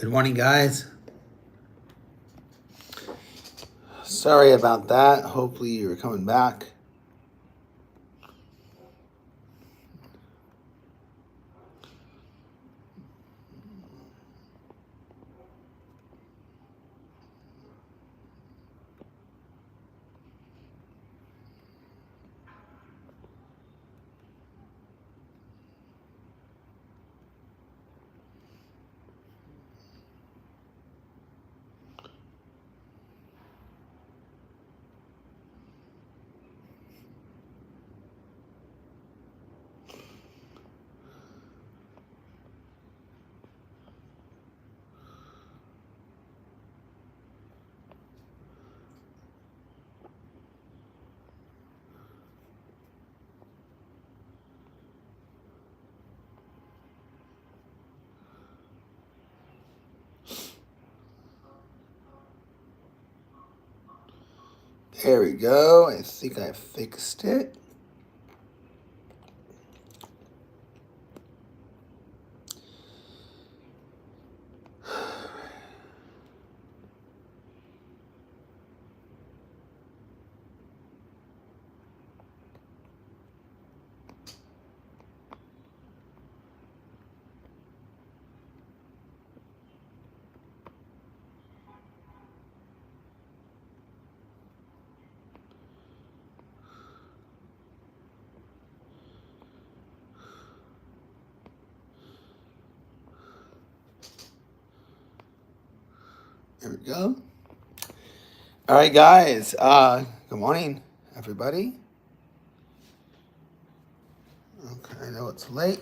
Good morning, guys. Sorry about that. Hopefully, you're coming back. There we go. I think I fixed it. There we go. All right, guys. Good morning, everybody. Okay, I know it's late,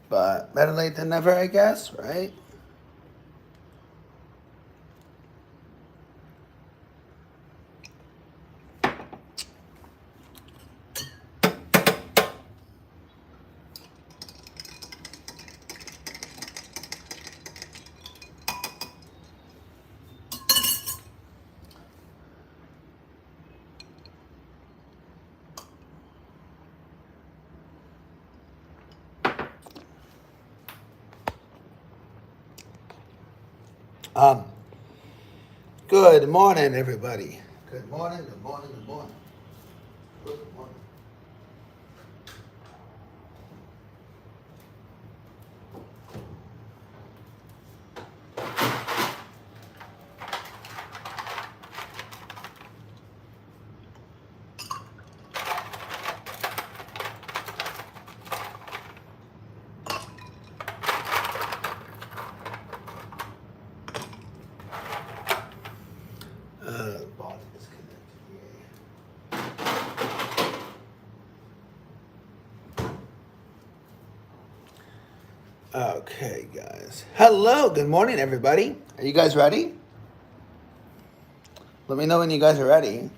but better late than never, I guess, right? Um, Good morning, everybody. Good morning, good morning, good morning. Good morning. Bot is connected. Yay. Okay, guys. Hello, good morning, everybody. Are you guys ready? Let me know when you guys are ready.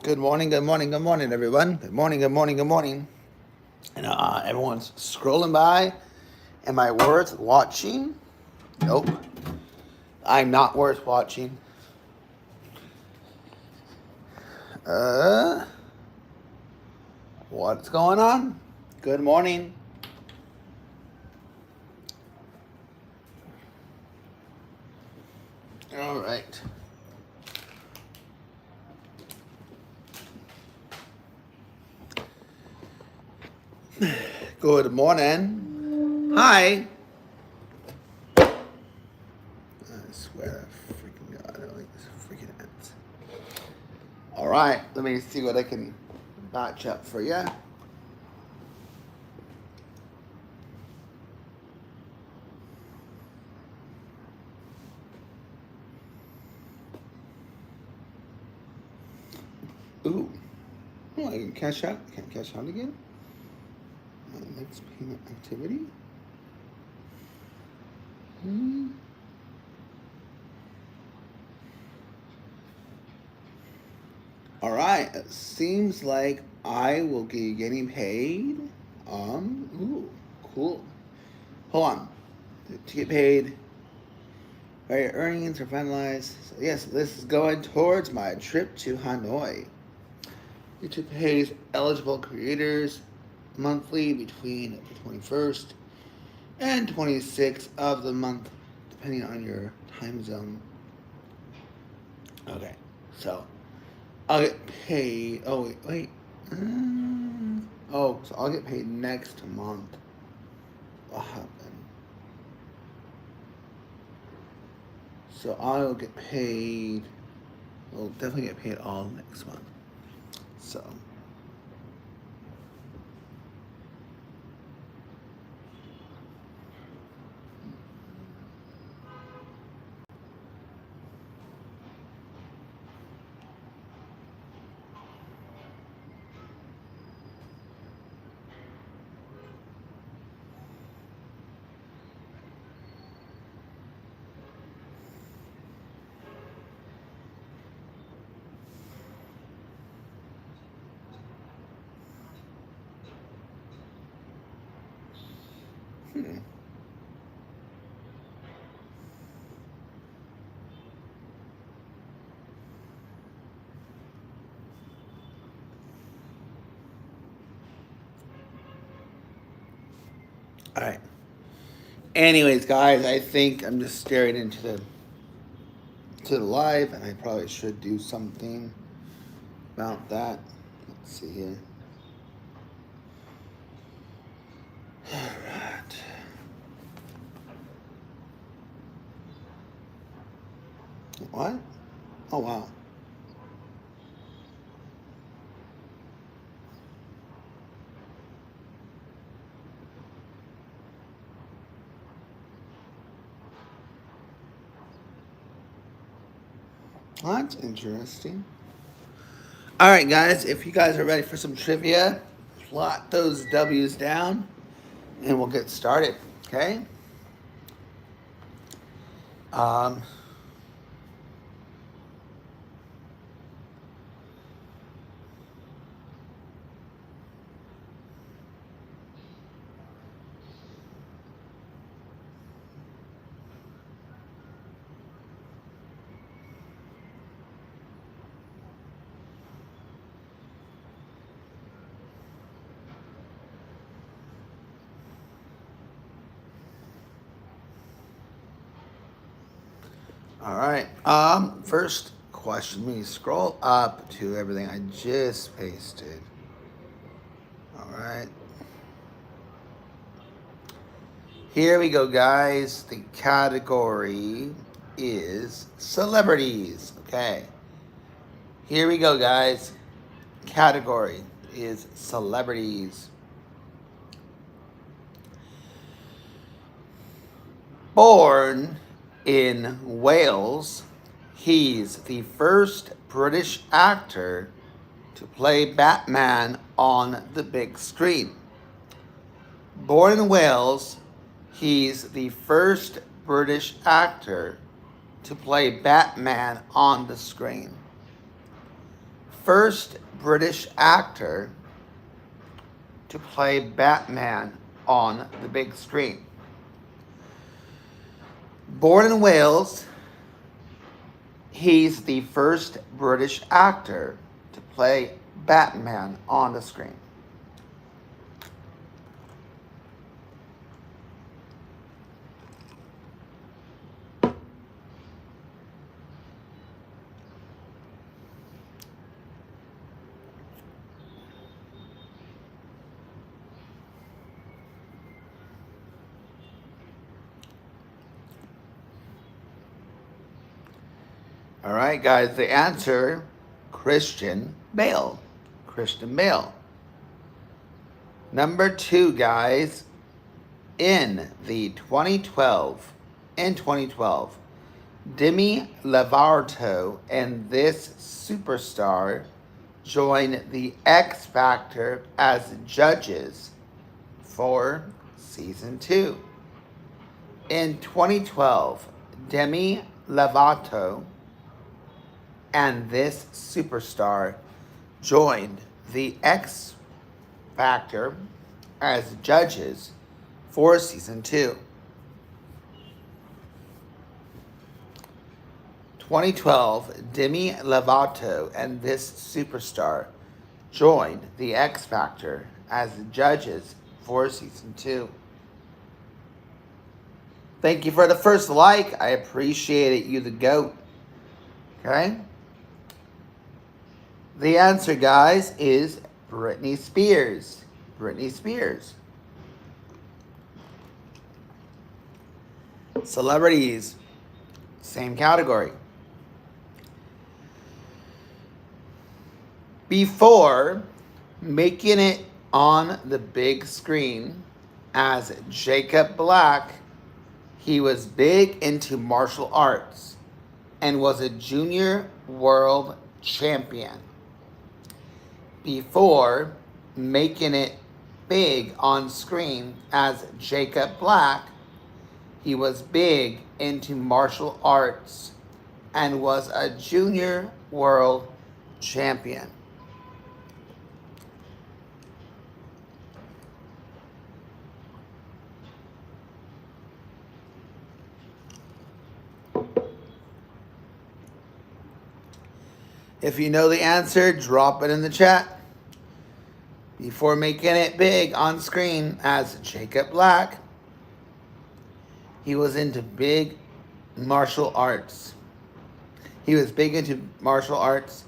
Good morning, good morning, good morning, everyone. Good morning, good morning, good morning. And everyone's scrolling by. Am I worth watching? Nope. I'm not worth watching. What's going on? Good morning. All right. Good morning. Hi. I swear to freaking God, I don't like this freaking ants. All right, let me see what I can batch up for you. Ooh. Oh, I can cash out. I can't cash out again. Next payment activity. All right. It seems like I will be getting paid. Ooh, cool. Hold on. To get paid. All right, earnings are finalized. So yes, this is going towards my trip to Hanoi. YouTube pays eligible creators monthly between the 21st and 26th of the month, depending on your time zone. Okay, so I'll get paid. Oh, wait. Oh, so I'll get paid next month. What happened? So I'll get paid. We'll definitely get paid all next month. So. All right. Anyways, guys, I think I'm just staring into the live, and I probably should do something about that. Let's see here. All right. What? Oh wow. Well, that's interesting. All right, guys, if you guys are ready for some trivia, plot those W's down, and we'll get started. Okay. Um, all right. First question. Let me scroll up to everything I just pasted. All right. Here we go, guys. The category is celebrities. Okay. Here we go, guys. Category is celebrities. Born in Wales, he's the first British actor to play Batman on the big screen. Born in Wales, he's the first British actor to play Batman on the screen. First British actor to play Batman on the big screen. Born in Wales, he's the first British actor to play Batman on the screen. All right, guys, the answer, Christian Bale. Christian Bale. Number 2, guys, in 2012, Demi Lovato and this superstar joined the X Factor as judges for season 2. In 2012, Demi Lovato and this superstar joined the X Factor as judges for season 2. 2012, Demi Lovato and this superstar joined the X Factor as judges for season 2? Thank you for the first like. I appreciate it. You the GOAT. Okay? The answer, guys, is Britney Spears. Britney Spears. Celebrities. Same category. Before making it on the big screen as Jacob Black, he was big into martial arts and was a junior world champion. Before making it big on screen as Jacob Black, he was big into martial arts and was a junior world champion. If you know the answer, drop it in the chat. Before making it big on screen as Jacob Black, he was into big martial arts. He was big into martial arts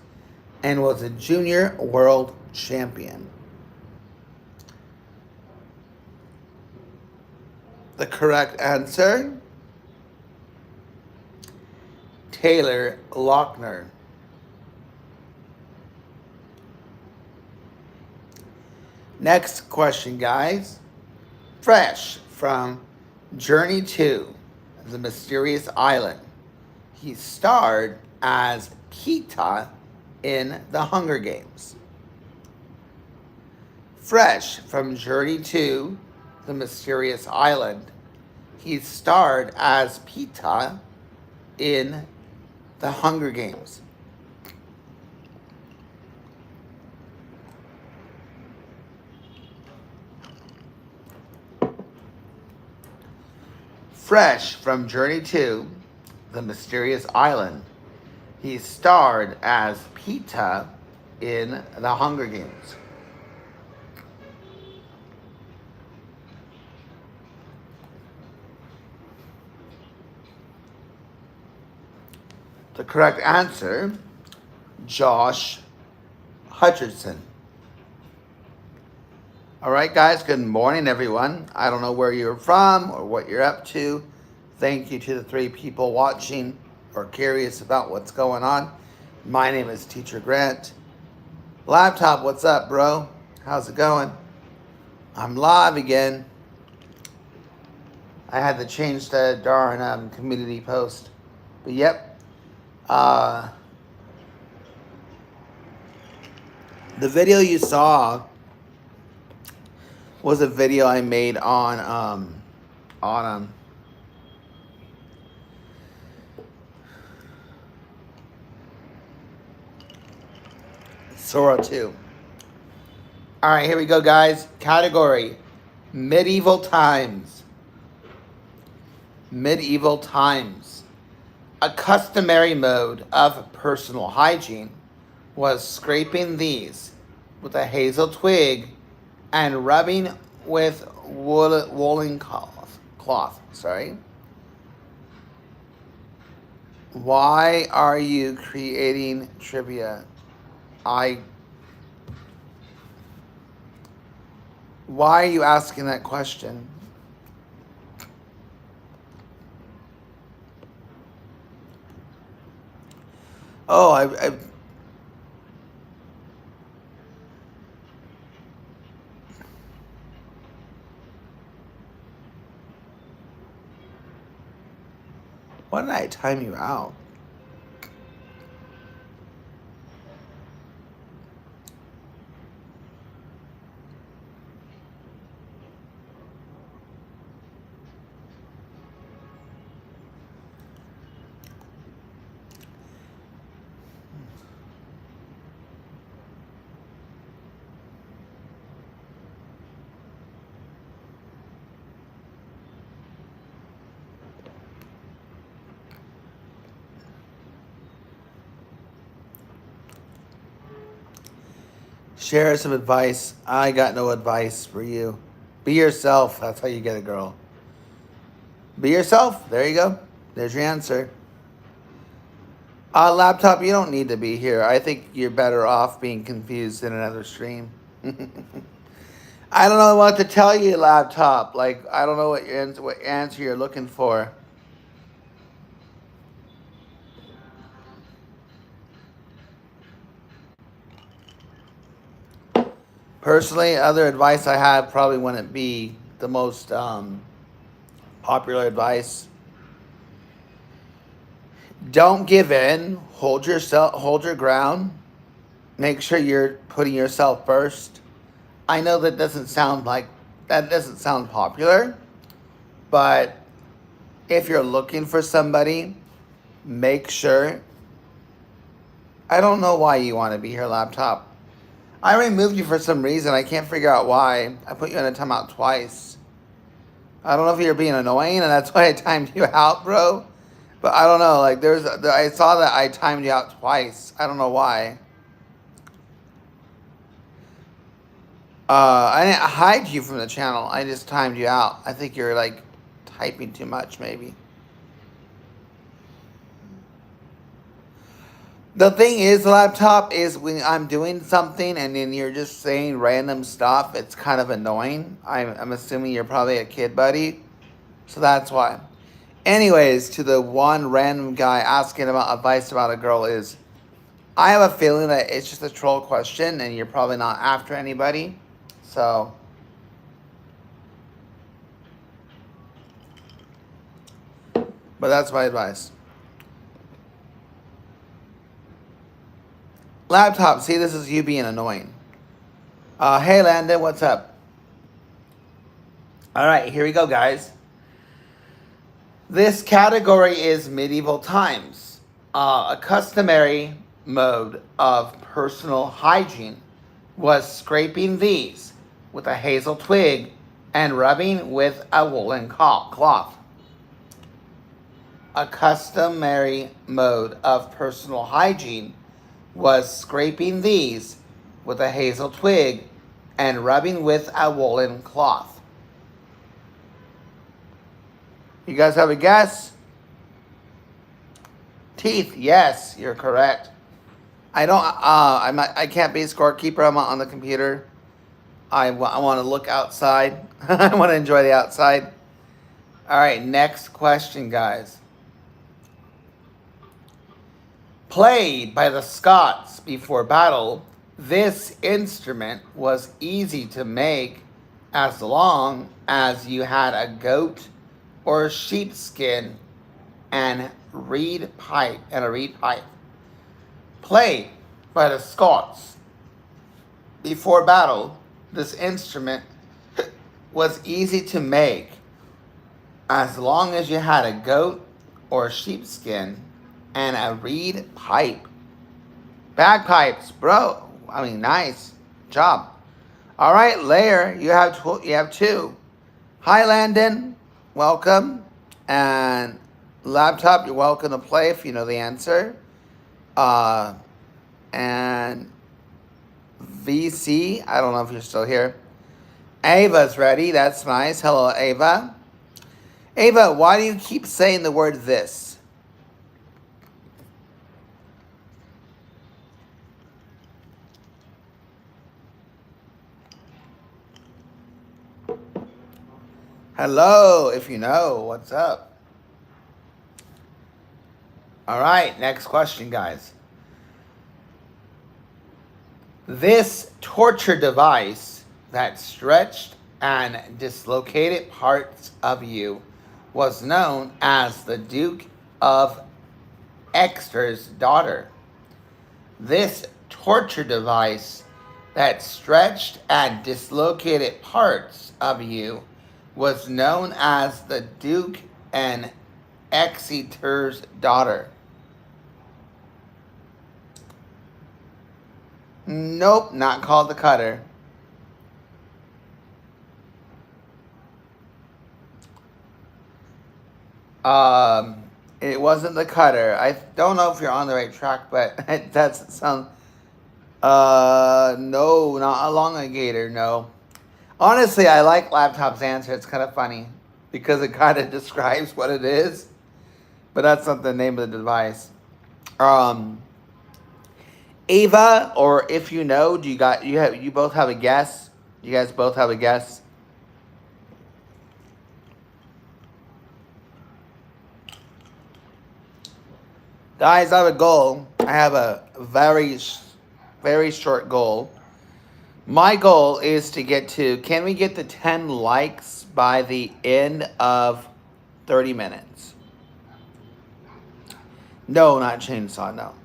and was a junior world champion. The correct answer, Taylor Lautner. Next question, guys. Fresh from Journey to the Mysterious Island. He starred as Peeta in The Hunger Games. Fresh from Journey to the Mysterious Island. He starred as Peeta in The Hunger Games. Fresh from Journey to the Mysterious Island, he starred as Peeta in The Hunger Games. The correct answer, Josh Hutcherson. All right, guys, good morning, everyone. I don't know where you're from or what you're up to. Thank you to the 3 people watching or curious about what's going on. My name is Teacher Grant. Laptop, what's up, bro? How's it going? I'm live again. I had to change the darn community post. But yep. The video you saw was a video I made on Sora 2. All right, here we go, guys. Category, medieval times. Medieval times. A customary mode of personal hygiene was scraping these with a hazel twig and rubbing with woolen cloth. Why are you creating trivia? Why are you asking that question? Oh, why did I time you out? Share some advice. I got no advice for you. Be yourself. That's how you get a girl. Be yourself. There you go. There's your answer. Laptop, you don't need to be here. I think you're better off being confused in another stream. I don't know what to tell you, laptop. Like, I don't know what answer you're looking for. Personally, other advice I have probably wouldn't be the most popular advice. Don't give in. Hold your ground. Make sure you're putting yourself first. I know that doesn't sound popular, but if you're looking for somebody, make sure. I don't know why you want to be here, laptop. I removed you for some reason. I can't figure out why. I put you in a timeout twice. I don't know if you're being annoying and that's why I timed you out, bro. But I don't know. Like I saw that I timed you out twice. I don't know why. I didn't hide you from the channel. I just timed you out. I think you're like typing too much, maybe. The thing is, laptop, is when I'm doing something and then you're just saying random stuff, it's kind of annoying. I'm assuming you're probably a kid, buddy. So that's why. Anyways, to the one random guy asking about advice about a girl is, I have a feeling that it's just a troll question and you're probably not after anybody. So, but that's my advice. Laptop, see, this is you being annoying. Hey, Landon, what's up? All right, here we go, guys. This category is medieval times. A customary mode of personal hygiene was scraping these with a hazel twig and rubbing with a woolen cloth. A customary mode of personal hygiene was scraping these with a hazel twig and rubbing with a woolen cloth. You guys have a guess? Teeth, yes, you're correct. I can't be a scorekeeper. I'm on the computer. I want to look outside. I want to enjoy the outside. All right, next question, guys. Played by the Scots before battle, this instrument was easy to make as long as you had a goat or a sheepskin and a reed pipe. Played by the Scots before battle, this instrument was easy to make as long as you had a goat or a sheepskin and a reed pipe. Bagpipes, bro. I mean, nice job. All right, Layer, you have two. Hi, Landon. Welcome. And Laptop, you're welcome to play if you know the answer. And VC, I don't know if you're still here. Ava's ready. That's nice. Hello, Ava. Ava, why do you keep saying the word this? Hello, if you know, what's up? All right, next question, guys. This torture device that stretched and dislocated parts of you was known as the Duke of Exeter's daughter. This torture device that stretched and dislocated parts of you was known as the Duke and Exeter's daughter. Nope, not called the cutter. It wasn't the cutter. I don't know if you're on the right track, but it doesn't sound. No, not elongator, no. Honestly, I like Laptop's answer. It's kind of funny because it kind of describes what it is, but that's not the name of the device. Um, Ava, or if you know, you both have a guess? You guys both have a guess? Guys, I have a goal. I have a very short goal. My goal is to get to, can we get to 10 likes by the end of 30 minutes? No, not chainsaw, no.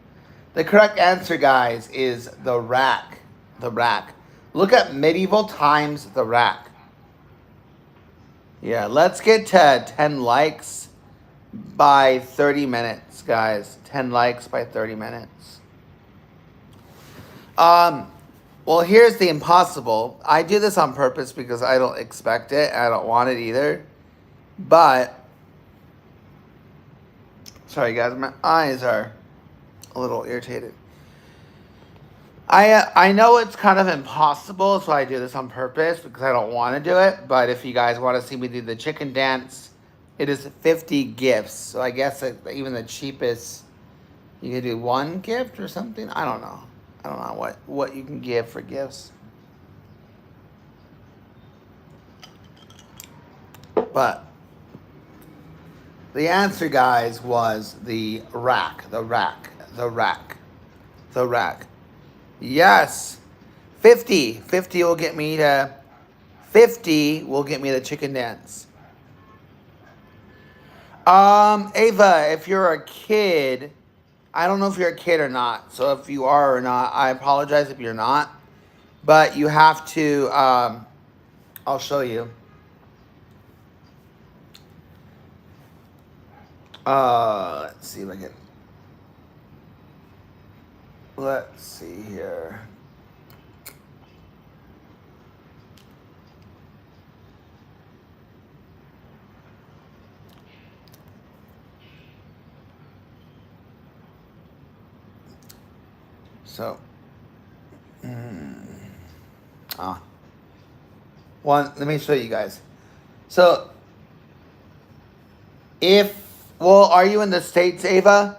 The correct answer, guys, is the rack. The rack. Look at medieval times, the rack. Yeah, let's get to 10 likes by 30 minutes, guys. 10 likes by 30 minutes. Well, here's the impossible. I do this on purpose because I don't expect it. I don't want it either. But, sorry guys, my eyes are a little irritated. I know it's kind of impossible, so I do this on purpose because I don't want to do it. But if you guys want to see me do the chicken dance, it is 50 gifts. So I guess even the cheapest, you could do one gift or something. I don't know. I don't know what you can give for gifts. But the answer, guys, was the rack. The rack. The rack. The rack. Yes. 50. 50 will get me to 50 will get me the chicken dance. Ava, if you're a kid, I don't know if you're a kid or not. So if you are or not, I apologize if you're not. But you have to, I'll show you. Let's see if I can. Let's see here. So, let me show you guys. So, are you in the States, Ava?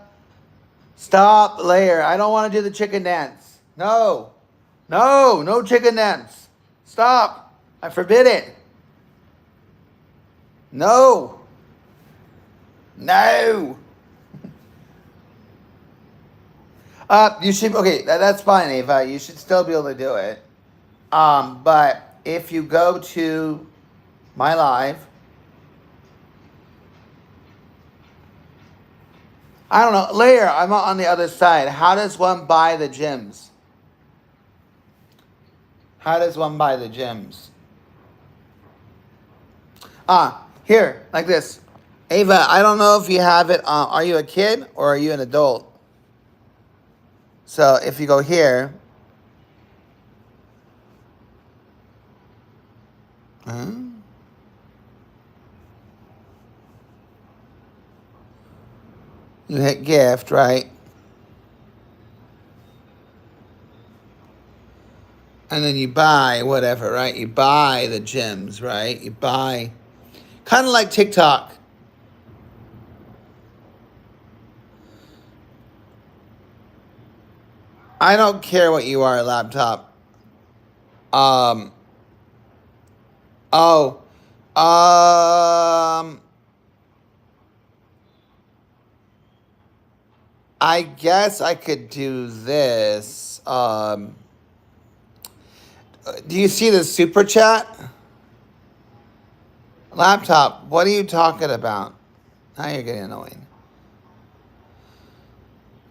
Stop, Layer. I don't want to do the chicken dance. No. No chicken dance. Stop. I forbid it. No. You should, okay, that's fine, Ava. You should still be able to do it. But if you go to my live, I don't know, Layer, I'm on the other side. How does one buy the gems? How does one buy the gems? Here, like this. Ava, I don't know if you have it. Are you a kid or are you an adult? So if you go here, you hit gift, right? And then you buy whatever, right? You buy the gems, right? You buy, kind of like TikTok. I don't care what you are, laptop. I guess I could do this. Do you see the super chat? Laptop, what are you talking about? Now you're getting annoying.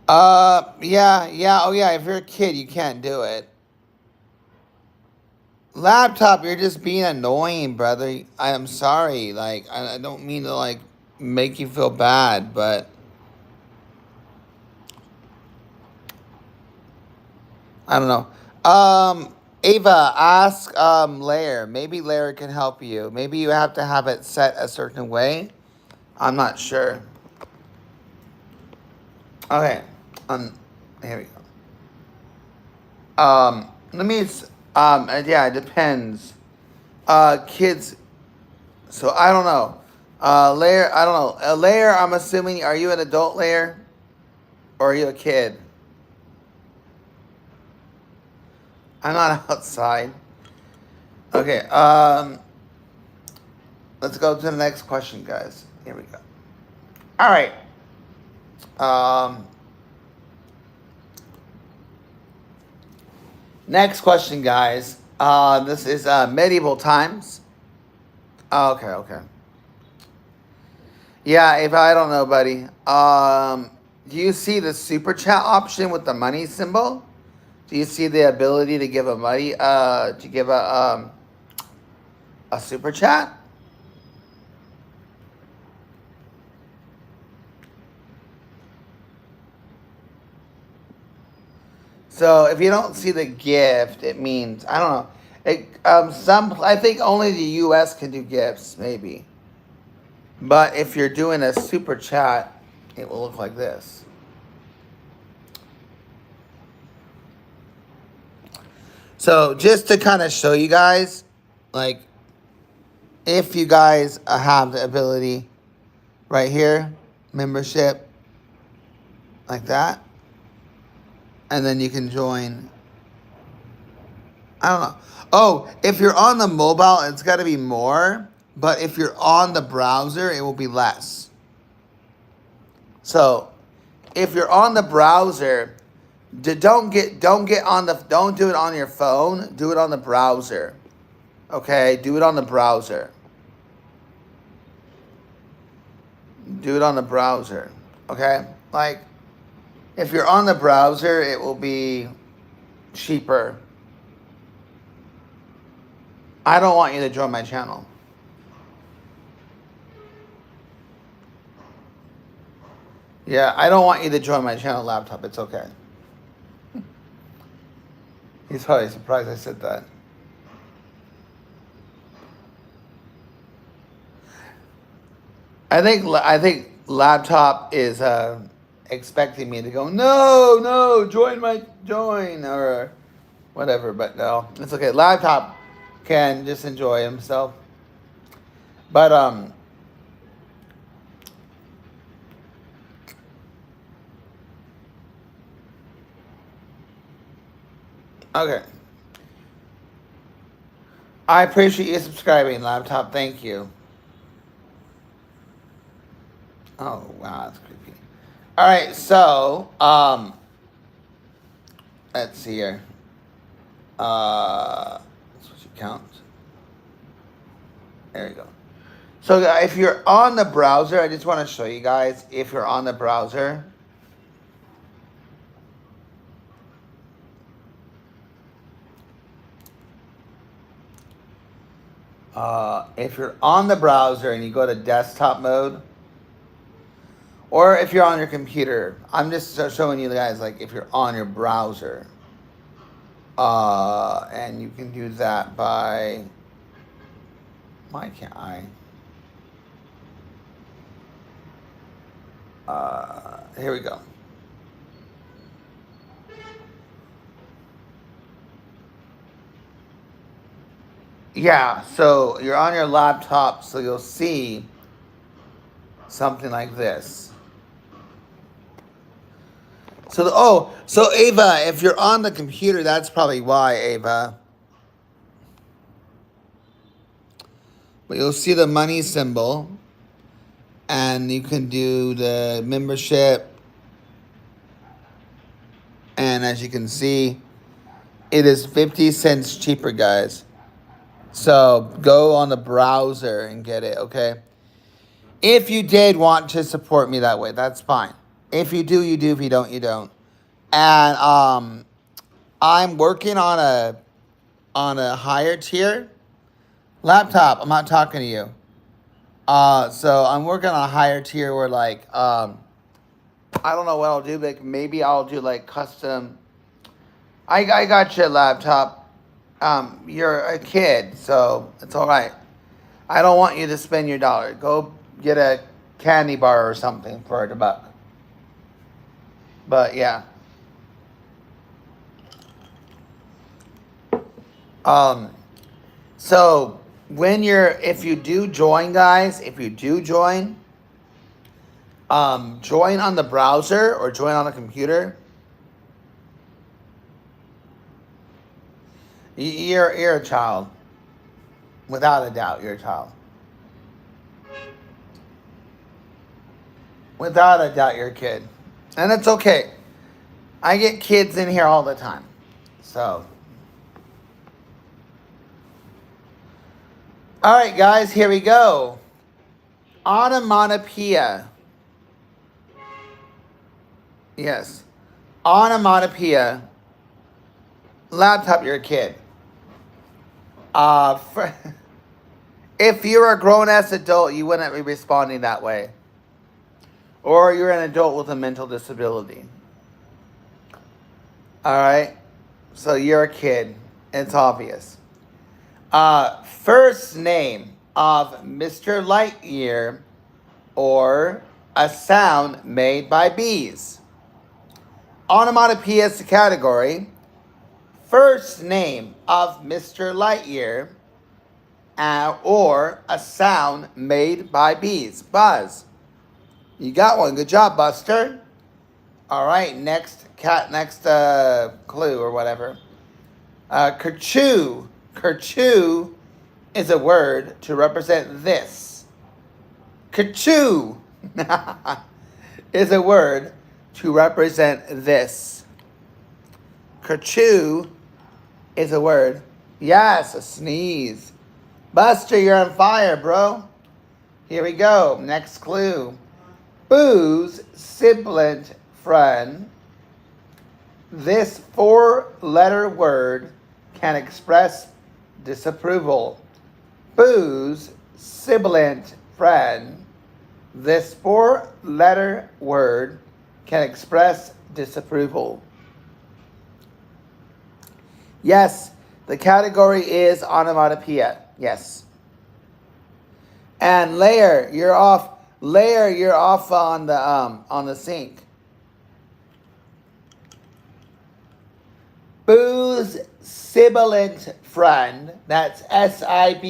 Yeah. Oh, yeah. If you're a kid, you can't do it. Laptop, you're just being annoying, brother. I am sorry. Like, I don't mean to, like, make you feel bad, but I don't know. Ava, ask Lair. Maybe Lair can help you. Maybe you have to have it set a certain way. I'm not sure. Okay. Here we go. Let me. Yeah, it depends. Kids. So I don't know. Layer. I don't know. A layer. I'm assuming. Are you an adult layer, or are you a kid? I'm not outside. Okay. Let's go to the next question, guys. Here we go. All right. Um. Next question, guys. This is medieval times. Oh, okay. Okay. Yeah, if I don't know, buddy. Do you see the super chat option with the money symbol? Do you see the ability to give a money? To give a super chat? So if you don't see the gift, it means I don't know. I think only the U.S. can do gifts, maybe. But if you're doing a super chat, it will look like this. So just to kind of show you guys, like, if you guys have the ability right here, membership, like that, and then you can join. I don't know. Oh, if you're on the mobile, it's got to be more. But if you're on the browser, it will be less. So, if you're on the browser, don't do it on your phone. Do it on the browser. Okay, do it on the browser. Do it on the browser. Okay, like if you're on the browser, it will be cheaper. I don't want you to join my channel. Yeah, I don't want you to join my channel, laptop. It's okay. He's probably surprised I said that. I think laptop is expecting me to go, no, join or whatever, but no, it's okay. Laptop can just enjoy himself. But okay. I appreciate you subscribing, laptop. Thank you. Oh wow, that's creepy. All right, so let's see here. Switch account. There you go. So if you're on the browser, I just want to show you guys. If you're on the browser, if you're on the browser and you go to desktop mode, or if you're on your computer, I'm just showing you guys like if you're on your browser, and you can do that by. Why can't I? Here we go. Yeah, so you're on your laptop, so you'll see something like this. So Ava, if you're on the computer, that's probably why, Ava. But you'll see the money symbol, and you can do the membership. And as you can see, it is 50 cents cheaper, guys. So go on the browser and get it, okay? If you did want to support me that way, that's fine. If you do, you do. If you don't, you don't. And I'm working on a higher tier laptop. I'm not talking to you. So I'm working on a higher tier where like I don't know what I'll do. Like maybe I'll do like custom. I got your laptop. You're a kid, so it's all right. I don't want you to spend your dollar. Go get a candy bar or something for $1. But yeah. So if you do join, guys, join on the browser or join on a computer. You're a child. Without a doubt, you're a child. Without a doubt, you're a kid. And it's okay. I get kids in here all the time. So. All right, guys, here we go. Onomatopoeia. Yes. Onomatopoeia. Laptop, you're a kid. If you're a grown-ass adult, you wouldn't be responding that way. Or you're an adult with a mental disability. All right? So you're a kid. It's obvious. First name of Mr. Lightyear or a sound made by bees. Onomatopoeia is the category. First name of Mr. Lightyear or a sound made by bees. Buzz. You got one. Good job, Buster. All right, next clue or whatever. Kerchoo. Kerchoo is a word to represent this. Kerchoo is a word to represent this. Kerchoo is a word. Yes, a sneeze. Buster, you're on fire, bro. Here we go. Next clue. Boo's sibilant friend. This four-letter word can express disapproval. Boo's sibilant friend. This four-letter word can express disapproval. Yes, the category is onomatopoeia. Yes. And Layer, you're off. Layer, you're off on the sync. Boo's sibilant friend. That's sibilant.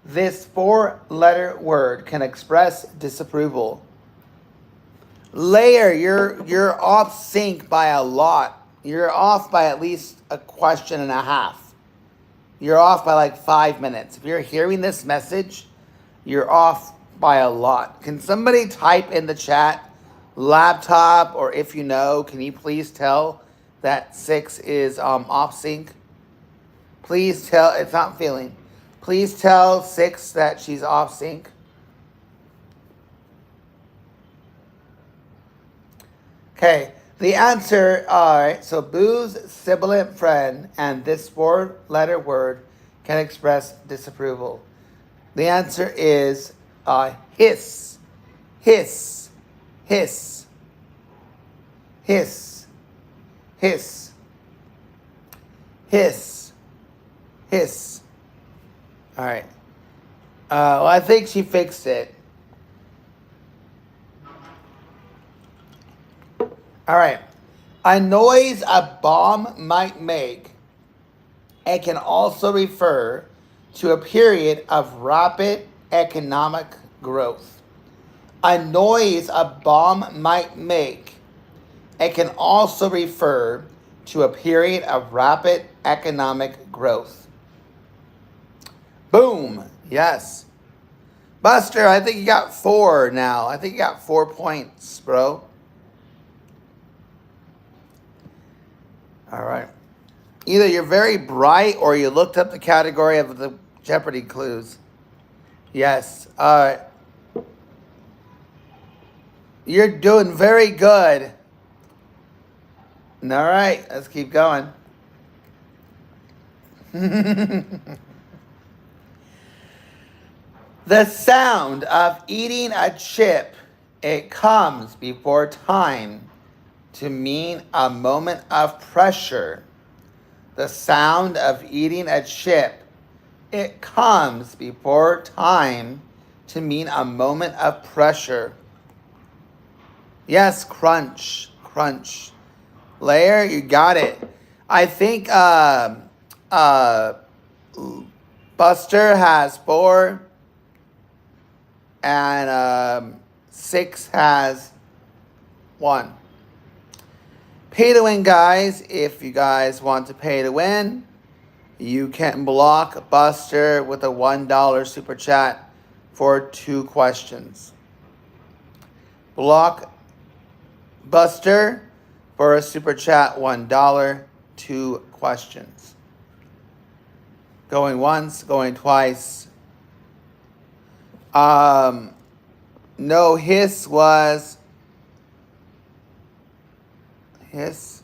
This four-letter word can express disapproval. Layer, you're off sync by a lot. You're off by at least a question and a half. You're off by like 5 minutes. If you're hearing this message, you're off by a lot. Can somebody type in the chat, laptop, or if you know, can you please tell that 6 is off sync? Please tell, it's not feeling. Please tell 6 that she's off sync. Okay, the answer, all right, so Boo's sibilant friend and this four-letter word can express disapproval. The answer is hiss, hiss, hiss, hiss, hiss, hiss, hiss. All right. Well, I think she fixed it. All right. A noise a bomb might make. It can also refer to a period of rapid economic growth. A noise a bomb might make. It can also refer to a period of rapid economic growth. Boom. Yes. Buster, I think you got 4 now. I think you got 4 points, bro. All right. Either you're very bright or you looked up the category of the Jeopardy clues. Yes. All right. You're doing very good. All right. Let's keep going. The sound of eating a chip, it comes before time to mean a moment of pressure. The sound of eating a chip, it comes before time to mean a moment of pressure. Yes, crunch, crunch. Layer, you got it. I think Buster has 4, and 6 has 1. Pay to win, guys. If you guys want to pay to win, you can block Buster with a $1 super chat for 2 questions. Block Buster for a super chat, $1, 2 questions. Going once, going twice. No, hiss was hiss.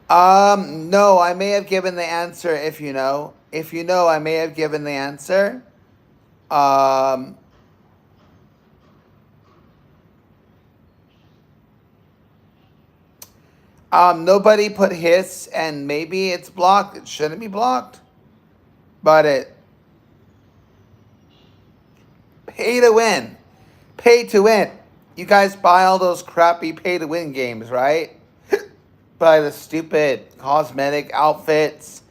No, I may have given the answer if you know. If you know, I may have given the answer. Nobody put hiss, and maybe it's blocked. It shouldn't be blocked. But it pay to win. Pay to win. You guys buy all those crappy pay to win games, right? Buy the stupid cosmetic outfits.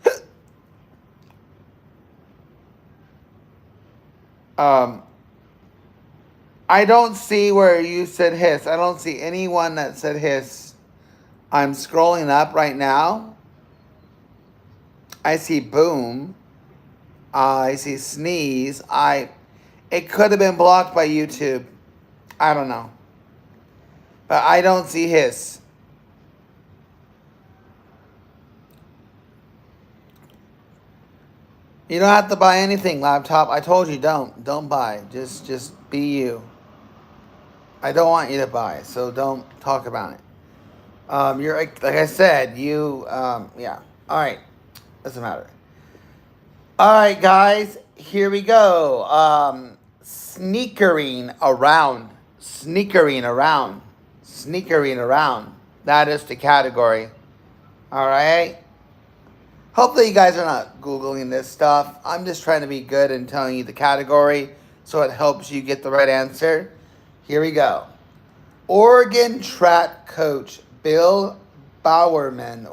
I don't see where you said hiss. I don't see anyone that said hiss. I'm scrolling up right now. I see boom. I see sneeze. It could have been blocked by YouTube. I don't know. But I don't see hiss. You don't have to buy anything, laptop. I told you don't buy. Just be you. I don't want you to buy, so don't talk about it. You're like I said, yeah. All right, doesn't matter. All right, guys, here we go. Sneakering around. That is the category. All right. Hopefully you guys are not Googling this stuff. I'm just trying to be good and telling you the category so it helps you get the right answer. Here we go. Oregon track coach Bill Bowerman,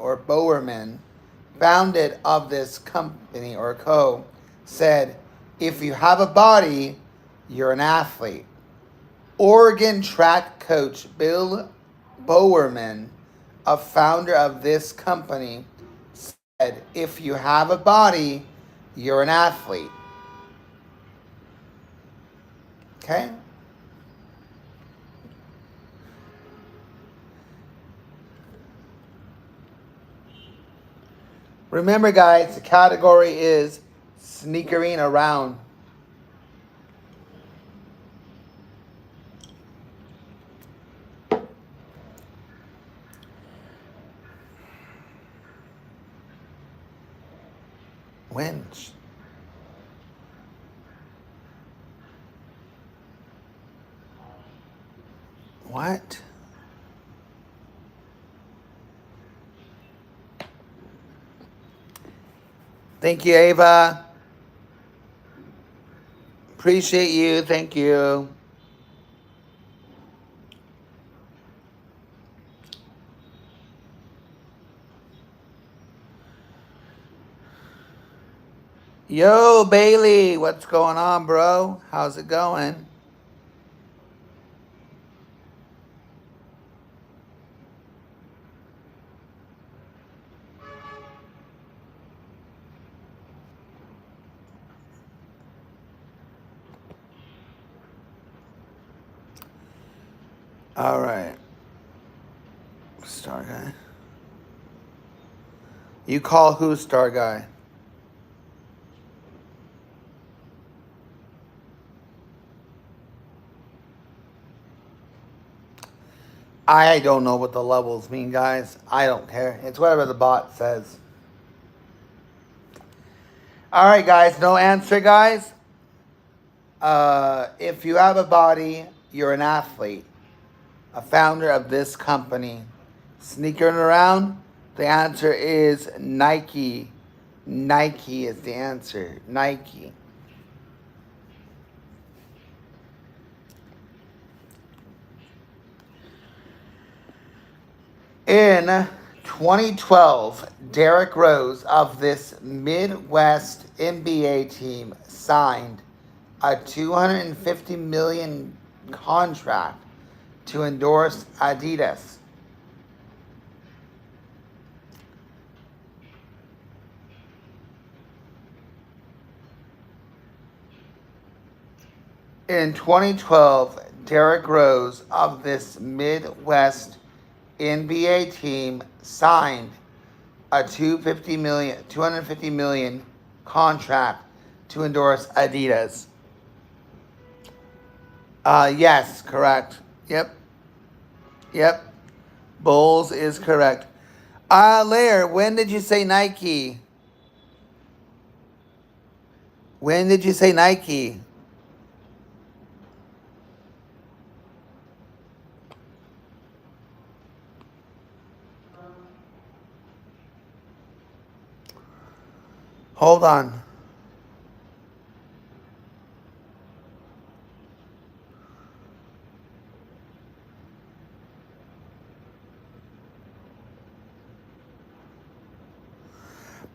founded of this company or co, said, if you have a body, you're an athlete. Oregon track coach Bill Bowerman, a founder of this company, said, if you have a body, you're an athlete. Okay? Remember, guys, the category is sneakering around. Winch. What? Thank you, Ava. Appreciate you. Thank you. Yo, Bailey. What's going on, bro? How's it going? All right. Star Guy. You call who Star Guy? I don't know what the levels mean, guys. I don't care. It's whatever the bot says. All right, guys. No answer, guys. If you have a body, you're an athlete. A founder of this company. Sneakering around? The answer is Nike. Nike is the answer. Nike. In 2012, Derrick Rose of this Midwest NBA team signed a $250 million contract to endorse Adidas. In 2012, Derrick Rose of this Midwest NBA team signed a $250 million contract to endorse Adidas. Yes, correct. Yep. Bulls is correct. Lair, when did you say Nike? When did you say Nike? Hold on.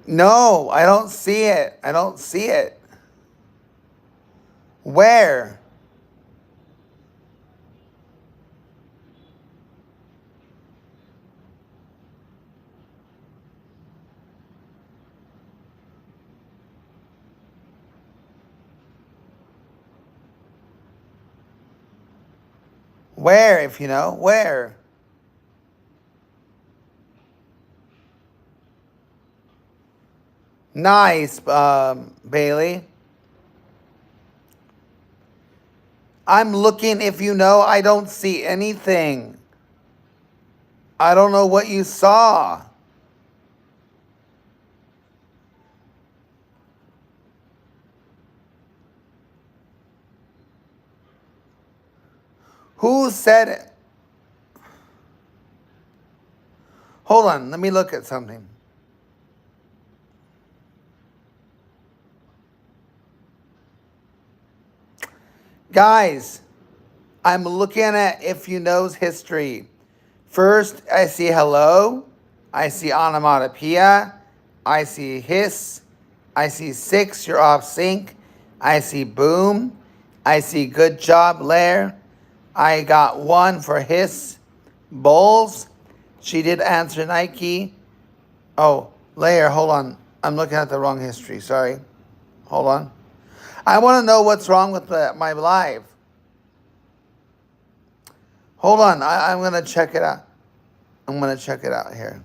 No, I don't see it. I don't see it. Where? Where, if you know? Where? Nice, Bailey. I'm looking, if you know, I don't see anything. I don't know what you saw. Who said it? Hold on, let me look at something. Guys, I'm looking at If You Know's history. First, I see hello. I see onomatopoeia. I see hiss. I see 6, you're off sync. I see boom. I see good job, Lair. I got 1 for hiss. Bulls. She did answer Nike. Oh, Lair, hold on. I'm looking at the wrong history. Sorry. Hold on. I want to know what's wrong with my live. Hold on. I'm going to check it out. I'm going to check it out here.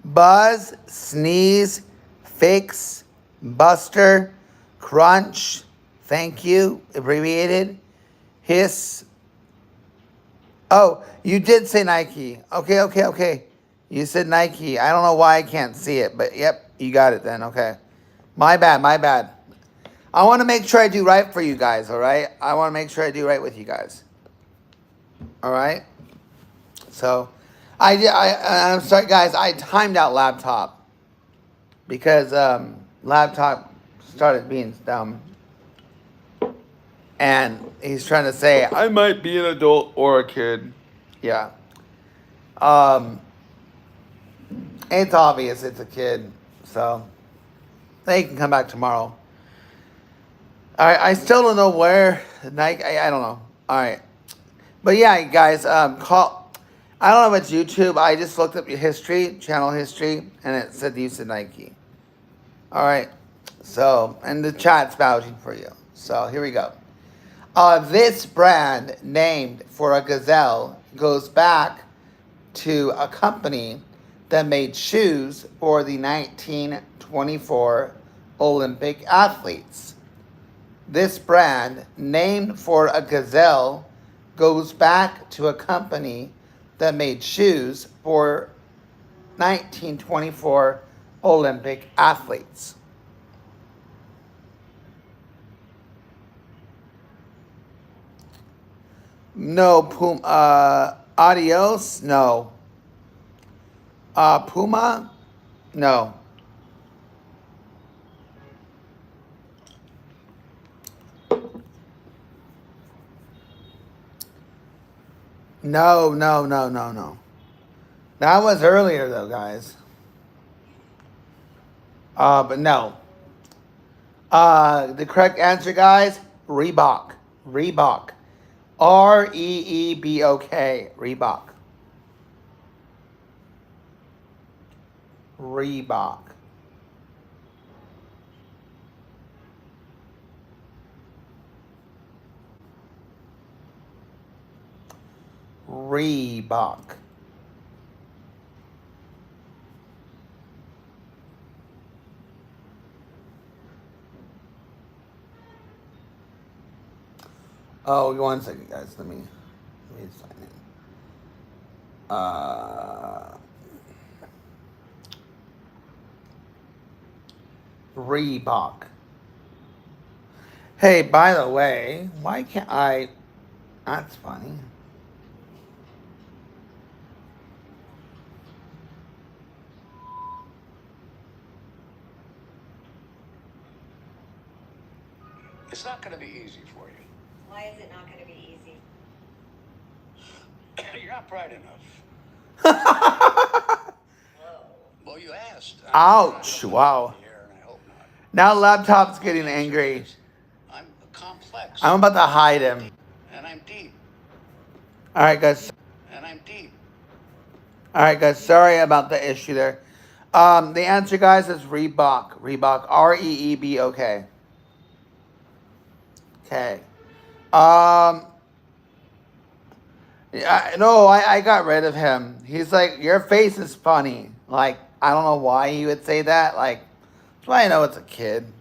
Buzz, sneeze, fix, buster, crunch, thank you, abbreviated, hiss. Oh, you did say Nike. Okay. You said Nike. I don't know why I can't see it, but yep, you got it then. Okay. My bad. I want to make sure I do right for you guys, all right? I want to make sure I do right with you guys. All right? So, I'm sorry, guys. I timed out laptop because laptop started being dumb. And he's trying to say, I might be an adult or a kid. Yeah. It's obvious it's a kid. So, they can come back tomorrow. All right. I still don't know where Nike. I don't know. All right. But yeah, guys, call. I don't know if it's YouTube. I just looked up your history, channel history, and it said you said Nike. All right. So, and the chat's vouching for you. So here we go. This brand, named for a gazelle, goes back to a company that made shoes for the 1924 Olympic athletes. This brand, named for a gazelle, goes back to a company that made shoes for 1924 Olympic athletes. No, Adios? No. Puma? No. No, no, no, no, no. That was earlier though, guys. But no. The correct answer, guys, Reebok. Reebok. Reebok. Reebok. Reebok. Reebok. Oh, 1 second, guys. Let me sign in. Reebok. Hey, by the way, why can't I? That's funny. It's not going to be easy for you. Why is it not going to be easy? You're not bright enough. Whoa. Well, you asked. Ouch! Wow. And I hope not. Now laptop's getting angry. I'm complex. I'm about to hide him. And I'm deep. All right, guys. And I'm deep. All right, guys. Sorry about the issue there. The answer, guys, is Reebok. Reebok. Reebok. Okay. Yeah, no, I got rid of him. He's like, your face is funny. Like, I don't know why he would say that. Like, that's why I know it's a kid.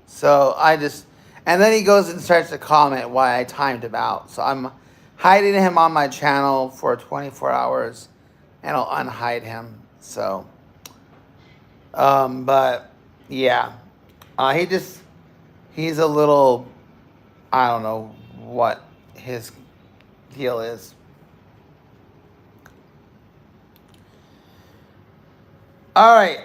So and then he goes and starts to comment why I timed him out. So I'm hiding him on my channel for 24 hours, and I'll unhide him. So, but yeah, he's a little, I don't know what his deal is. All right.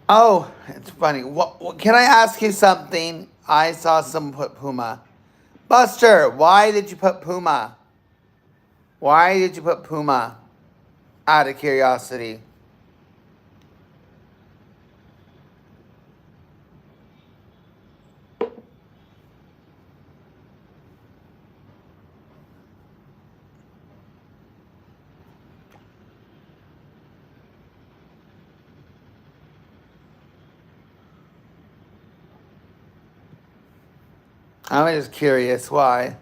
Oh, it's funny. What can I ask you something? I saw someone put Puma. Buster, why did you put Puma? Why did you put Puma? Out of curiosity. I'm just curious why.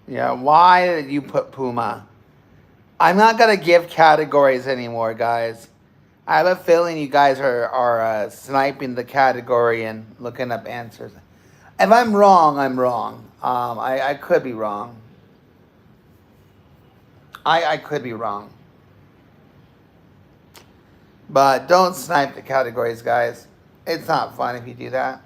Yeah, why did you put Puma? I'm not gonna give categories anymore, guys. I have a feeling you guys are sniping the category and looking up answers. If I'm wrong, I'm wrong. I could be wrong. I could be wrong. But don't snipe the categories, guys. It's not fun if you do that.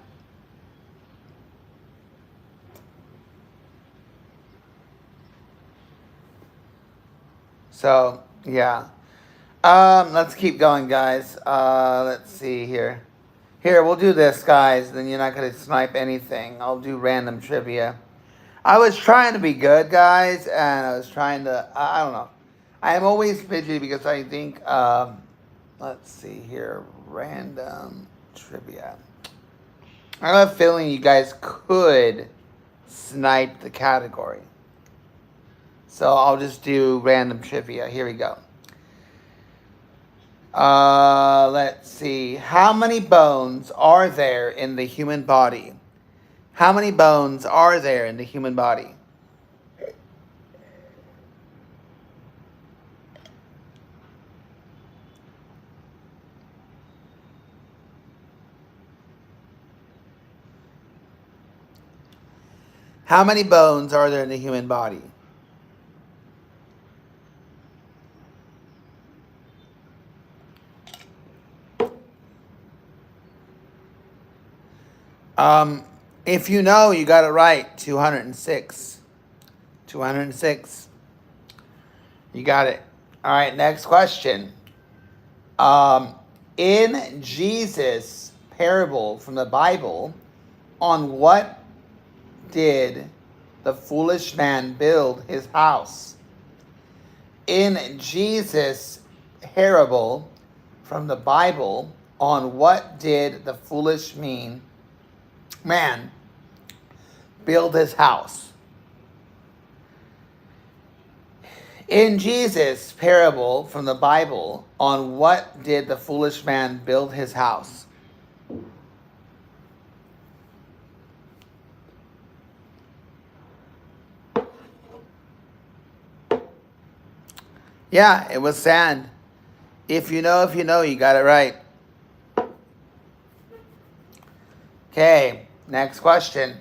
So, yeah. Let's keep going, guys. Let's see here. Here, we'll do this, guys. Then you're not going to snipe anything. I'll do random trivia. I was trying to be good, guys, and I was trying to, I don't know. I am always fidgety because I think, let's see here, random trivia. I have a feeling you guys could snipe the category. So I'll just do random trivia. Here we go. Let's see. How many bones are there in the human body? How many bones are there in the human body? How many bones are there in the human body? If you know, you got it right. 206. 206. You got it. All right, next question. In Jesus' parable from the Bible, on what did the foolish man build his house? In Jesus' parable from the Bible, on what did the foolish man build his house? In Jesus' parable from the Bible, on what did the foolish man build his house? Yeah, it was sand. If you know, you got it right. Okay, next question.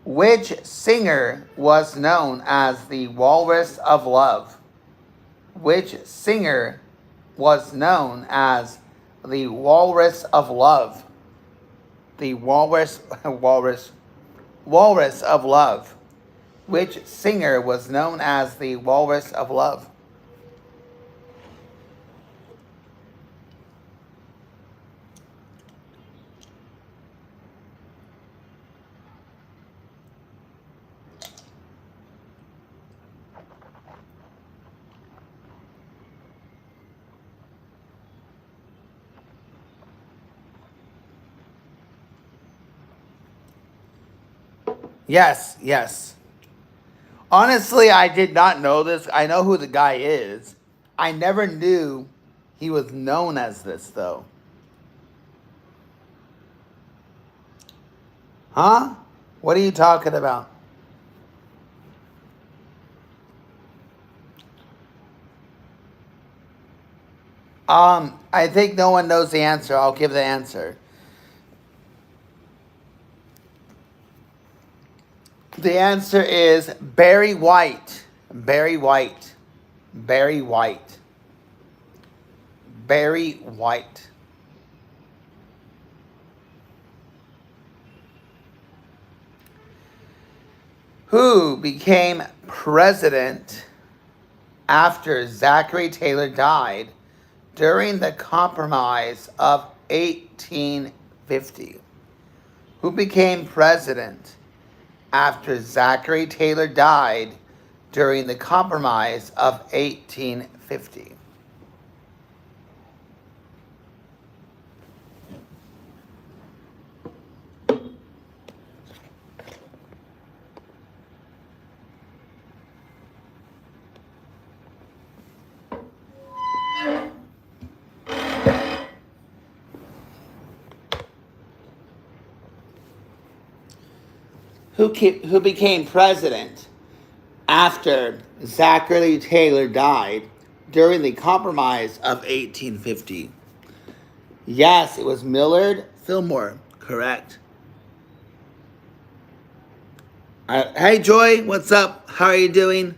Which singer was known as the Walrus of Love? Which singer was known as the Walrus of Love? The Walrus of Love. Which singer was known as the Walrus of Love? Yes. Honestly, I did not know this. I know who the guy is. I never knew he was known as this, though. Huh? What are you talking about? I think no one knows the answer. I'll give the answer. The answer is Barry White. Barry White. Barry White. Barry White. Who became president after Zachary Taylor died during the Compromise of 1850? Who became president after Zachary Taylor died during the Compromise of 1850? Who became president after Zachary Taylor died during the Compromise of 1850? Yes, it was Millard Fillmore. Correct. Hey, Joy, what's up? How are you doing?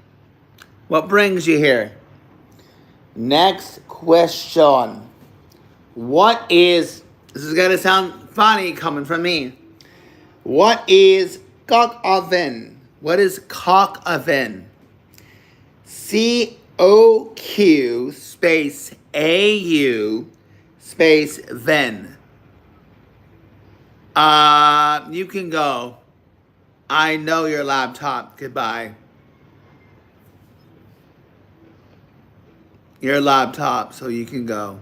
What brings you here? Next question. This is going to sound funny coming from me. What is coq oven? What is coq oven? COQ space AU space then. You can go. I know your laptop. Goodbye. Your laptop, so you can go.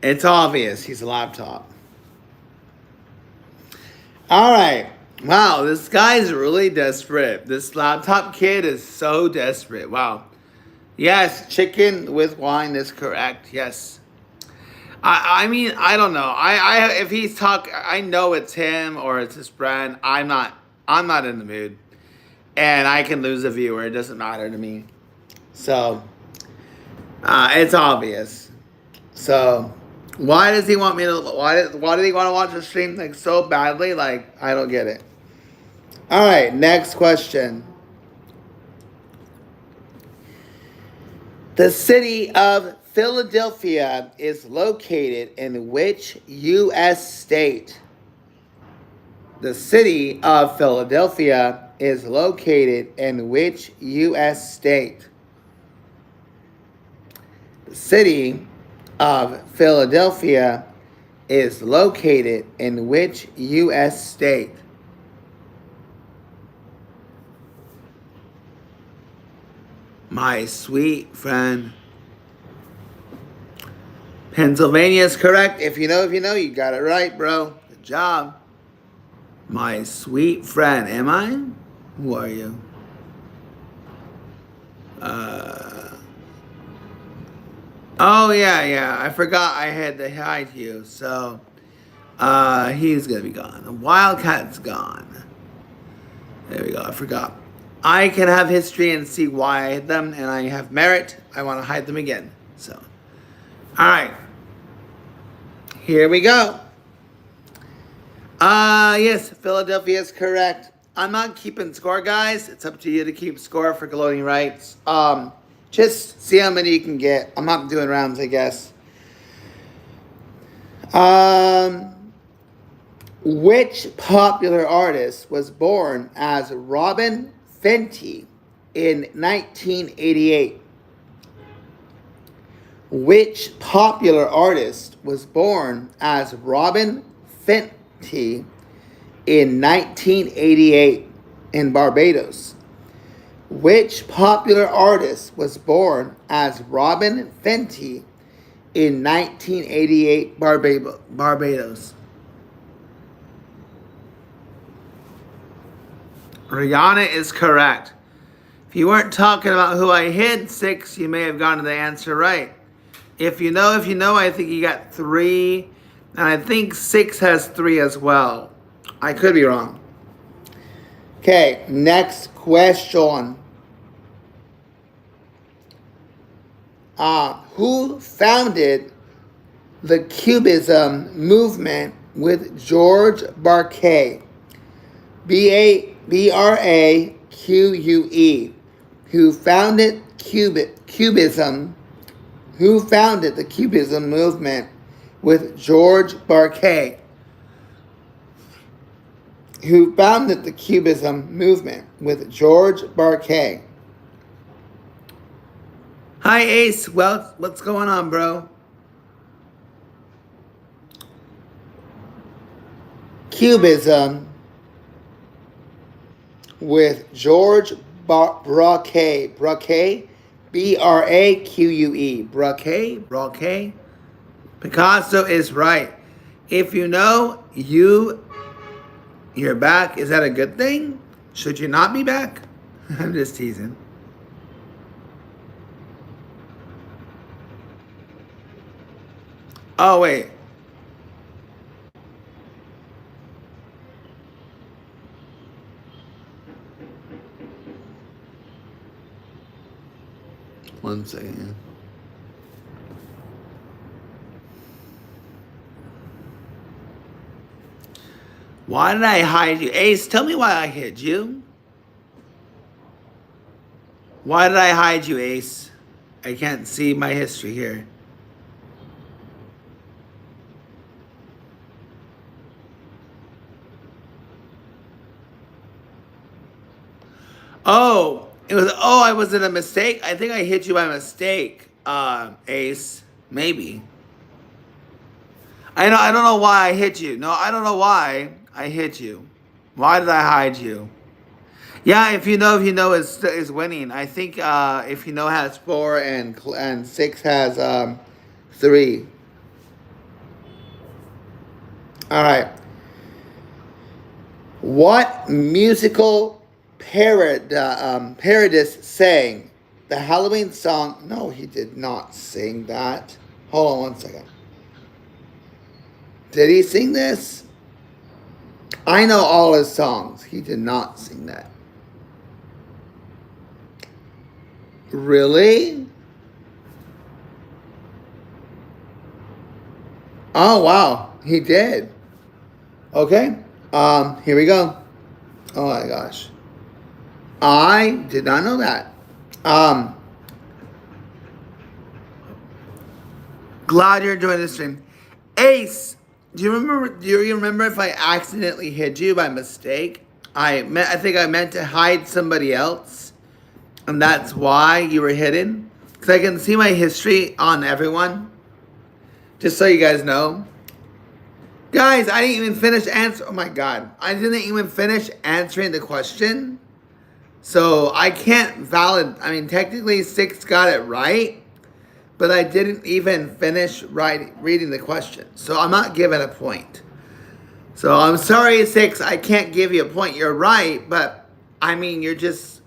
It's obvious he's a laptop. All right. Wow, this guy's really desperate. This laptop kid is so desperate. Wow. Yes, chicken with wine is correct. Yes. I mean, I don't know. If he's I know it's him or it's his friend. I'm not in the mood. And I can lose a viewer. It doesn't matter to me. So, it's obvious. So, why does he want me to, why did he want to watch the stream like so badly? Like, I don't get it. All right, next question. The city of Philadelphia is located in which U.S. state? The city of Philadelphia is located in which U.S. state? The city of Philadelphia is located in which U.S. state? My sweet friend. Pennsylvania is correct. If you know, you got it right, bro. Good job. My sweet friend. Am I? Who are you? Oh, yeah. I forgot I had to hide you. So, he's going to be gone. The Wildcat's gone. There we go. I forgot. I can have history and see why I hid them, and I have merit. I want to hide them again. So, all right. Here we go. Yes, Philadelphia is correct. I'm not keeping score, guys. It's up to you to keep score for gloating rights. Just see how many you can get. I'm not doing rounds, I guess. Which popular artist was born as Robin Fenty in 1988? Which popular artist was born as Robin Fenty in 1988 in Barbados? Which popular artist was born as Robin Fenty in 1988 Barbados? Rihanna is correct. If you weren't talking about who I hid, 6, you may have gotten the answer right. If you know, I think you got 3. And I think 6 has 3 as well. I could be wrong. Okay, next question. Who founded the Cubism movement with George Braque? Braque. Who founded Cubism? Who founded the Cubism movement with George Braque? Who founded the Cubism movement with George Braque? Hi, Ace. Well, what's going on, bro? Cubism with George Braque. Braque? B-R-A-Q-U-E. Braque? Picasso is right. If you know, you're back. Is that a good thing? Should you not be back? I'm just teasing. Oh, wait. One second. Why did I hide you? Ace, tell me why I hid you. Why did I hide you, Ace? I can't see my history here. Oh, I was in a mistake? I think I hit you by mistake, Ace. Maybe. I don't know why I hit you. No, I don't know why I hit you. Why did I hide you? Yeah, if you know is winning. I think if you know has 4 and 6 has 3. All right. What musical parodist sang the Halloween song? No, he did not sing that. Hold on one second. Did he sing this? I know all his songs. He did not sing that. Really? Oh, wow. He did. Okay. Here we go. Oh my gosh. I did not know that. Glad you're enjoying this stream. Ace, do you remember if I accidentally hid you by mistake? I think I meant to hide somebody else, and that's why you were hidden. Because I can see my history on everyone. Just so you guys know. Guys, I didn't even finish answer. Oh my God. I didn't even finish answering the question. So I can't valid. I mean, technically, Six got it right, but I didn't even finish reading the question. So I'm not given a point. So I'm sorry, Six. I can't give you a point. You're right, but I mean, you're just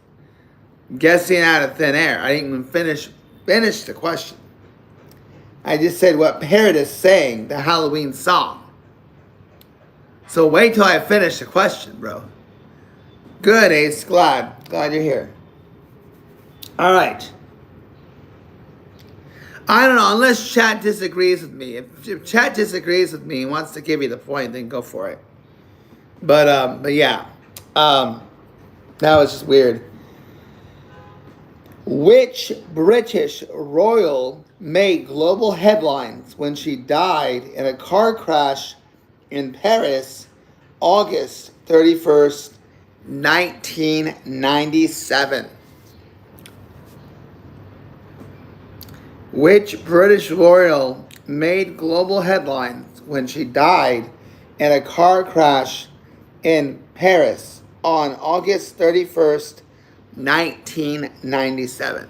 guessing out of thin air. I didn't even finish the question. I just said what Paradise sang, the Halloween song. So wait till I finish the question, bro. Good, Ace. Glad you're here. All right. I don't know, unless chat disagrees with me. If chat disagrees with me and wants to give you the point, then go for it. But yeah. That was just weird. Which British royal made global headlines when she died in a car crash in Paris, August 31st, 1997? Which British royal made global headlines when she died in a car crash in Paris on August 31st, 1997?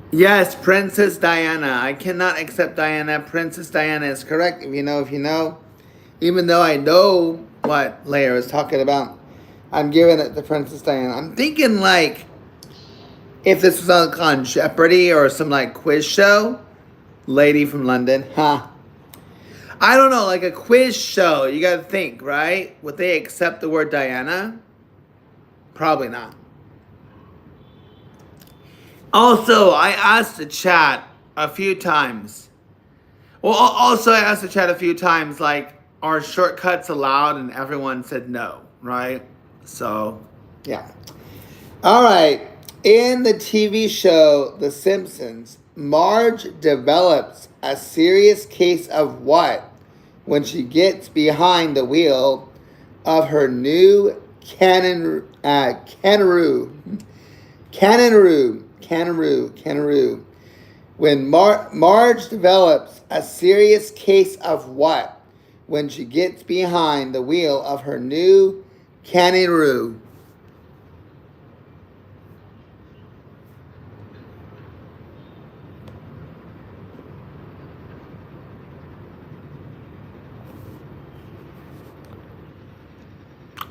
Yes, Princess Diana. I cannot accept Diana. Princess Diana is correct. If you know, if you know. Even though I know what Leia is talking about, I'm giving it to Princess Diana. I'm thinking like if this was on Jeopardy or some like quiz show, Lady from London, huh? I don't know, like a quiz show. You gotta think, right? Would they accept the word Diana? Probably not. Also, I asked the chat a few times. Well, also I asked the chat a few times, like, are shortcuts allowed? And everyone said no, right? So, yeah. All right. In the TV show The Simpsons, Marge develops a serious case of what when she gets behind the wheel of her new Canaroo. When Marge develops a serious case of what when she gets behind the wheel of her new Canaroo?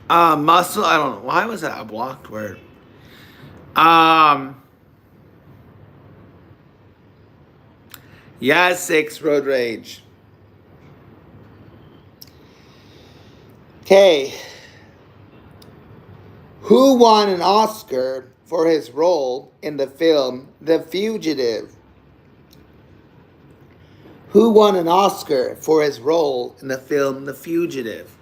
Muscle, I don't know. Why was that a blocked word? Yeah, 6, road rage. Okay. Who won an Oscar for his role in the film The Fugitive? Who won an Oscar for his role in the film The Fugitive?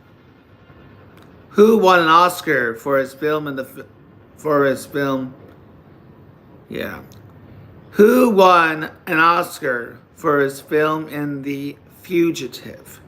Who won an Oscar for his film Yeah. Who won an Oscar for his film in The Fugitive?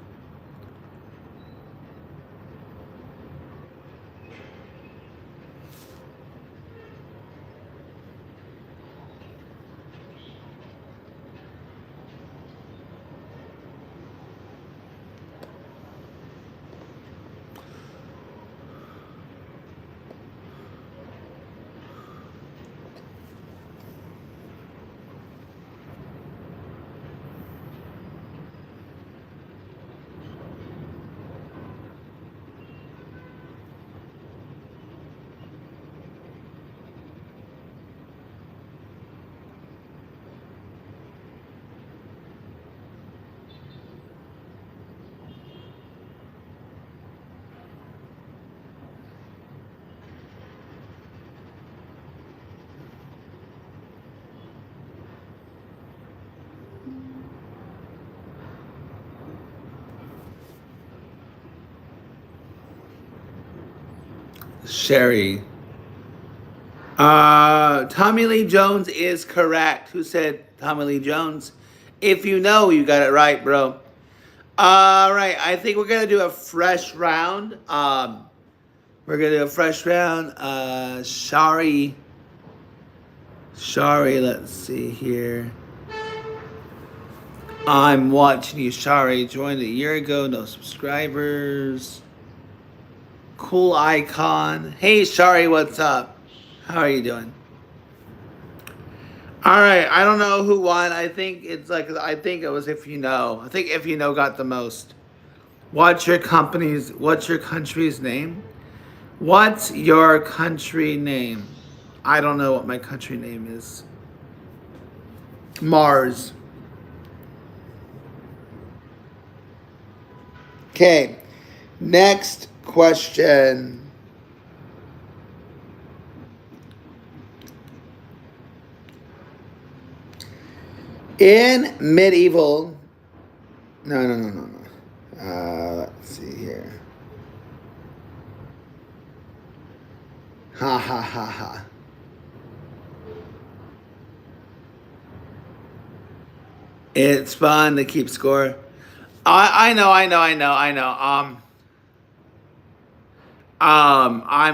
Sherry. Tommy Lee Jones is correct. Who said Tommy Lee Jones? If you know, you got it right, bro. All right, I think we're gonna do a fresh round. We're gonna do a fresh round. Shari, let's see here. I'm watching you, Shari. Joined a year ago, no subscribers. Cool icon. Hey, Shari, what's up? How are you doing? All right, I don't know who won. I think I think it was If You Know. I think If You Know got the most. What's your country's name? What's your country name? I don't know what my country name is. Mars. Okay, next question. In medieval, no. Let's see here. Ha ha ha ha. It's fun to keep score. I know. I'm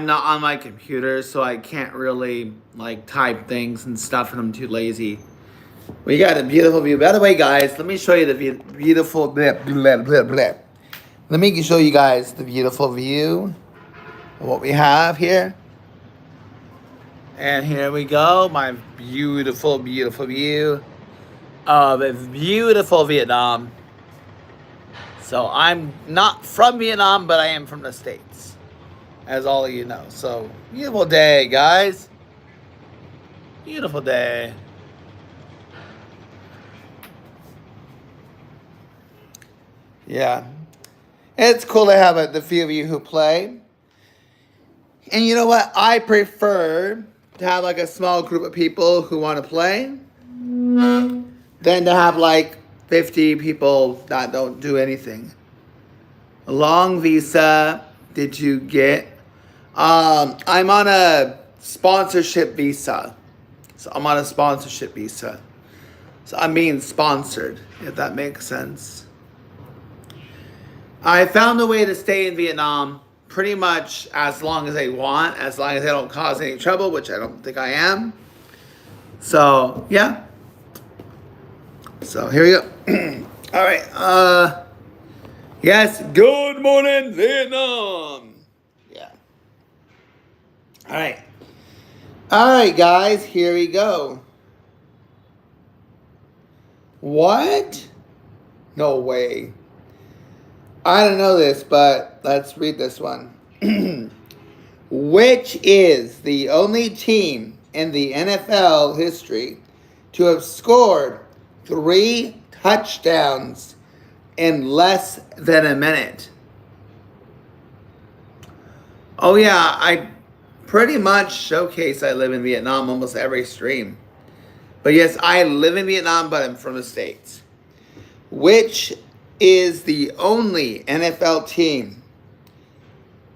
not on my computer, so I can't really like type things and stuff, and I'm too lazy. We got a beautiful view. By the way, guys, let me show you the beautiful. Let me show you guys the beautiful view of what we have here. And here we go, my beautiful view of a beautiful Vietnam. So I'm not from Vietnam, but I am from the States, as all of you know. So beautiful day, guys. Beautiful day. Yeah. It's cool to have the few of you who play. And you know what? I prefer to have like a small group of people who want to play than to have like 50 people that don't do anything. A long visa did you get? I'm on a sponsorship visa. So I'm on a sponsorship visa. So I'm being sponsored, if that makes sense. I found a way to stay in Vietnam pretty much as long as I want, as long as I don't cause any trouble, which I don't think I am. So, yeah. So, here we go. All right. Yes. Good morning, Vietnam. Yeah. All right. All right, guys. Here we go. What? No way. I don't know this, but let's read this one. Which is the only team in the NFL history to have scored 3 touchdowns in less than a minute? Oh yeah, I pretty much showcase I live in Vietnam almost every stream. But yes, I live in Vietnam, but I'm from the States. Which is the only NFL team,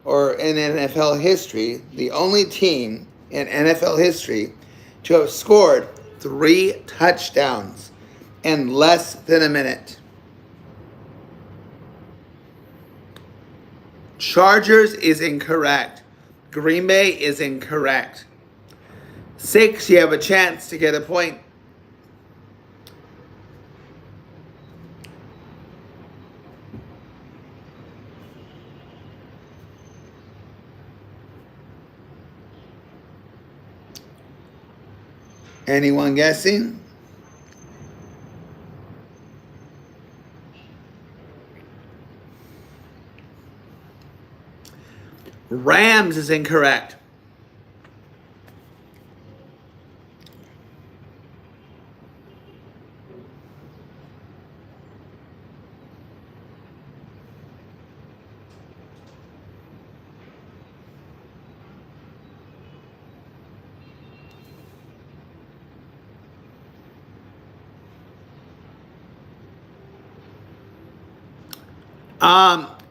or in NFL history, the only team in NFL history to have scored 3 touchdowns in less than a minute? Chargers is incorrect. Green Bay is incorrect. 6, you have a chance to get a point. Anyone guessing? Rams is incorrect.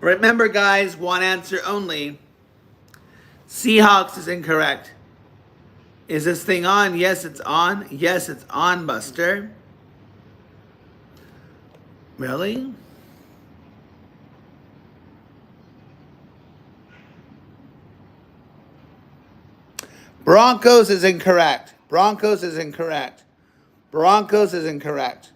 Remember, guys, one answer only. Seahawks is incorrect. Is this thing on? Yes, it's on. Yes, it's on, Buster. Really? Broncos is incorrect. Broncos is incorrect. Broncos is incorrect.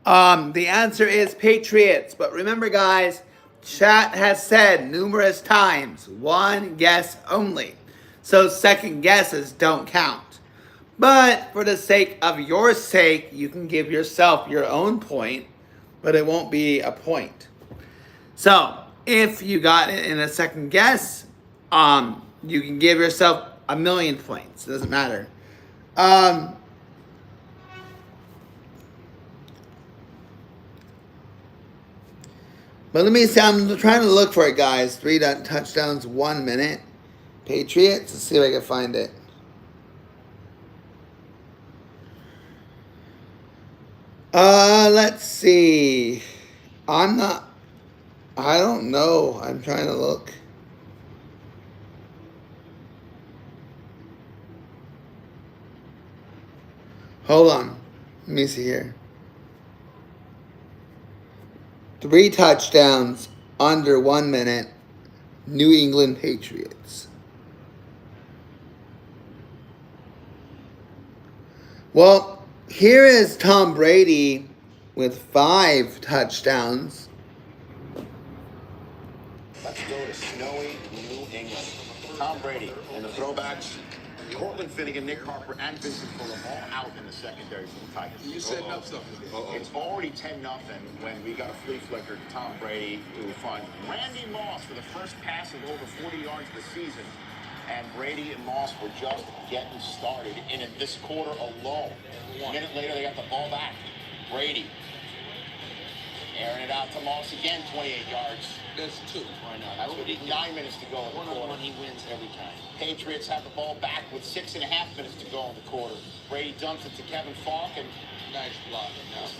The answer is Patriots. But remember, guys, chat has said numerous times, one guess only. So second guesses don't count. But for the sake of your sake, you can give yourself your own point, but it won't be a point. So if you got it in a second guess, you can give yourself 1,000,000 points. It doesn't matter. But let me see. I'm trying to look for it, guys. 3 touchdowns, 1 minute. Patriots. Let's see if I can find it. Let's see. I don't know. I'm trying to look. Hold on. Let me see here. 3 touchdowns under 1 minute. New England Patriots. Well, here is Tom Brady with 5 touchdowns. Let's go to snowy New England. Tom Brady and the throwbacks. Cortland Finnegan, Nick Harper, and Vincent Fuller all out in the secondary for the Titans. You setting up something. It's already 10-0 when we got a flea flicker to Tom Brady to find Randy Moss for the first pass of over 40 yards this season. And Brady and Moss were just getting started in this quarter alone. A minute later, they got the ball back. Brady airing it out to Moss again, 28 yards. That's 2. Why not? That would be 9 minutes to go in the quarter. One-on-one, he wins every time. Patriots have the ball back with 6.5 minutes to go in the quarter. Brady dumps it to Kevin Falk and Nice block.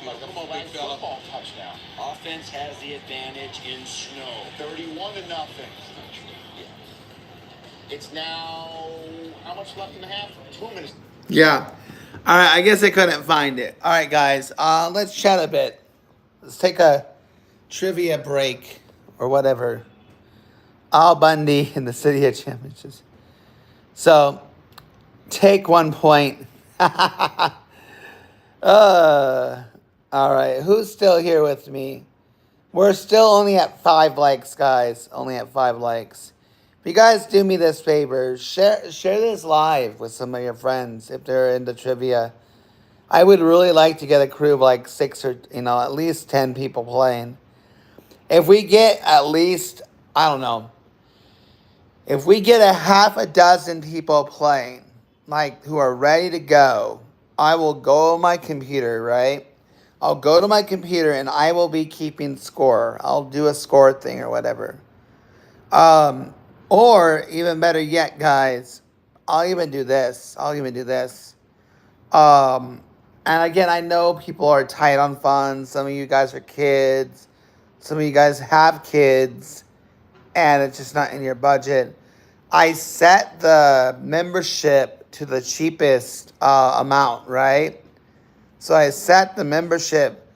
like a flag football touchdown. Offense has the advantage in snow. 31-0. It's now how much left in the half? 2 minutes. Yeah. All right. I guess I couldn't find it. All right, guys. Let's chat a bit. Let's take a trivia break or whatever. Al Bundy in the City of Championships. So, take 1 point. All right. Who's still here with me? We're still only at 5 likes, guys. Only at 5 likes. If you guys do me this favor, share this live with some of your friends if they're into trivia. I would really like to get a crew of like 6 or, at least 10 people playing. If we get at least, I don't know, if we get a half a dozen people playing, like who are ready to go, I will go on my computer, right? I'll go to my computer and I will be keeping score. I'll do a score thing or whatever. Or even better yet, guys, I'll even do this. And again, I know people are tight on funds. Some of you guys are kids. Some of you guys have kids. And it's just not in your budget. I set the membership to the cheapest amount, right? So I set the membership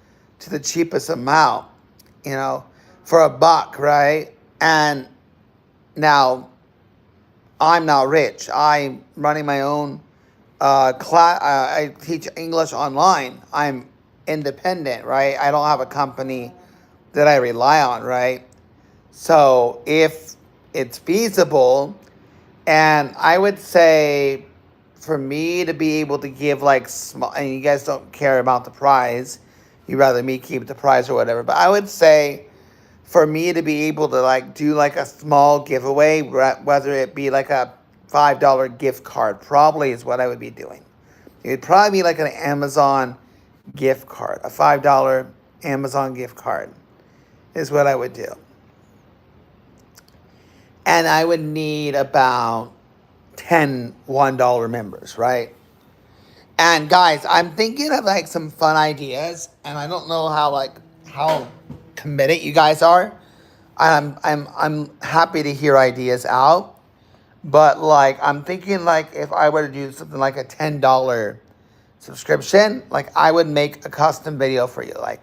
to the cheapest amount, for $1, right? And now, I'm not rich. I'm running my own class. I teach English online. I'm independent, right? I don't have a company that I rely on, right? So if it's feasible, and I would say for me to be able to give like small, and you guys don't care about the prize, you'd rather me keep the prize or whatever, but I would say for me to be able to like do like a small giveaway, whether it be like a $5 gift card, probably is what I would be doing. It would probably be like an Amazon gift card, a $5 Amazon gift card is what I would do. And I would need about 10 $1 members, right? And guys, I'm thinking of like some fun ideas, and I don't know how committed you guys are. I'm happy to hear ideas out, but like I'm thinking like if I were to do something like a $10 subscription, like I would make a custom video for you. Like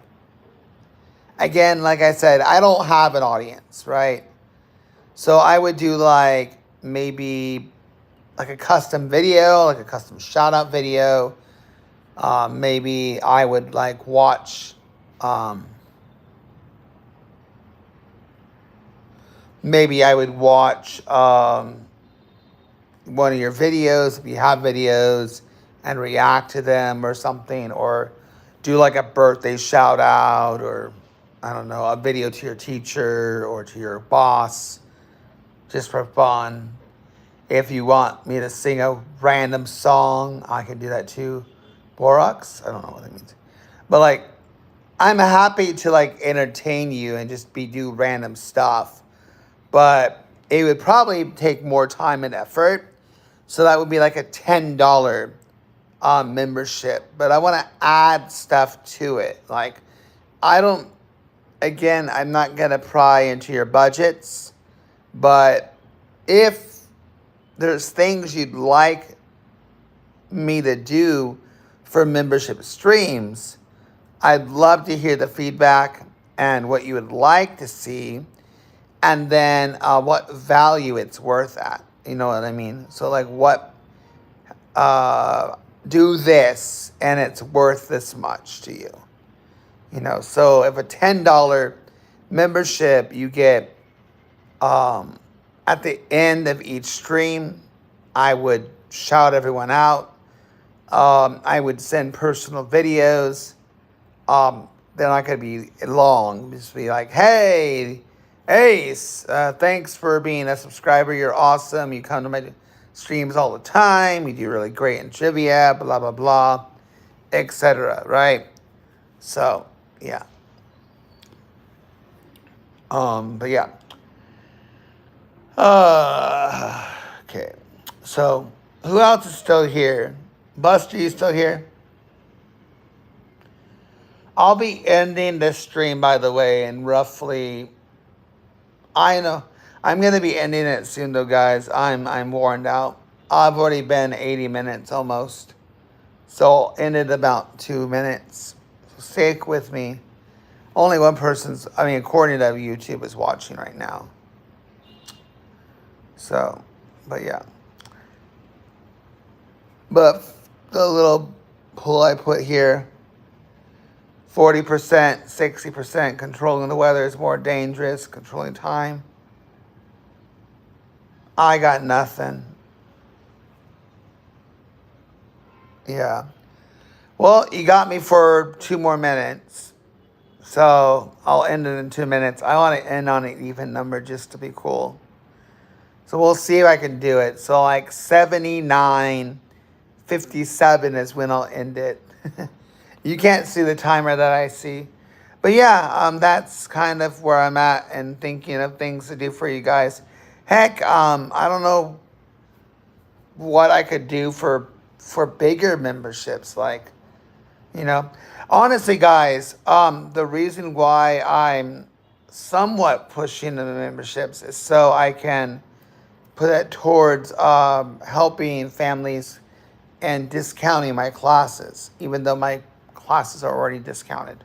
again, like I said, I don't have an audience, right? So I would do like maybe like a custom video, like a custom shout out video. Maybe I would like watch, maybe I would watch one of your videos if you have videos and react to them or something, or do like a birthday shout out, or I don't know, a video to your teacher or to your boss just for fun. If you want me to sing a random song, I can do that too. Borax? I don't know what that means. But like, I'm happy to like entertain you and just do random stuff. But it would probably take more time and effort. So that would be like a $10 membership. But I want to add stuff to it. Like, I'm not going to pry into your budgets. But if there's things you'd like me to do for membership streams, I'd love to hear the feedback and what you would like to see, and then what value it's worth at. You know what I mean? So like, what do this and it's worth this much to you. You know, so if a $10 membership, you get at the end of each stream, I would shout everyone out. I would send personal videos. They're not going to be long. Just be like, hey, Ace, thanks for being a subscriber. You're awesome. You come to my streams all the time. You do really great in trivia, blah, blah, blah, etc. Right? So, yeah. But yeah. Okay. So, who else is still here? Buster, you still here? I'll be ending this stream, by the way, in roughly, I know, I'm going to be ending it soon, though, guys. I'm worn out. I've already been 80 minutes almost. So, I'll end it about 2 minutes. So, stick with me. Only one person's, according to YouTube, is watching right now. So, but yeah. But the little poll I put here, 40%, 60% controlling the weather is more dangerous, controlling time. I got nothing. Yeah. Well, you got me for 2 more minutes. So I'll end it in 2 minutes. I want to end on an even number just to be cool. So we'll see if I can do it. So like 79:57 is when I'll end it. You can't see the timer that I see. But yeah, that's kind of where I'm at and thinking of things to do for you guys. Heck, I don't know what I could do for bigger memberships. Like, you know, honestly, guys, the reason why I'm somewhat pushing the memberships is so I can put it towards helping families and discounting my classes, even though my classes are already discounted.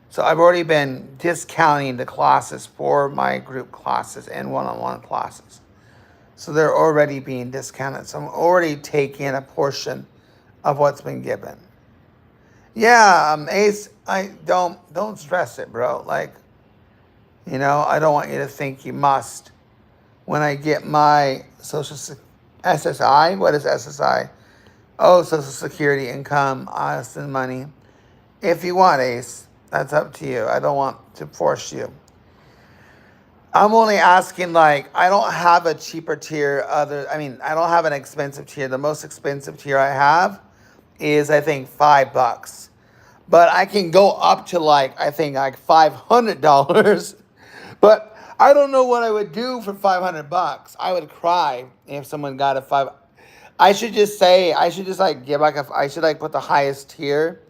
So I've already been discounting the classes for my group classes and one-on-one classes. So they're already being discounted. So I'm already taking a portion of what's been given. Yeah, Ace, I don't stress it, bro. Like, you know, I don't want you to think you must. When I get my SSI, what is SSI? Oh, Social Security income, I send money. If you want, Ace, that's up to you. I don't want to force you. I'm only asking, like, I don't have a cheaper tier I don't have an expensive tier. The most expensive tier I have is, I think, $5. But I can go up to, like, I think, like $500. But I don't know what I would do for $500. I would cry if someone got a $5. I should just like give like I should like put the highest tier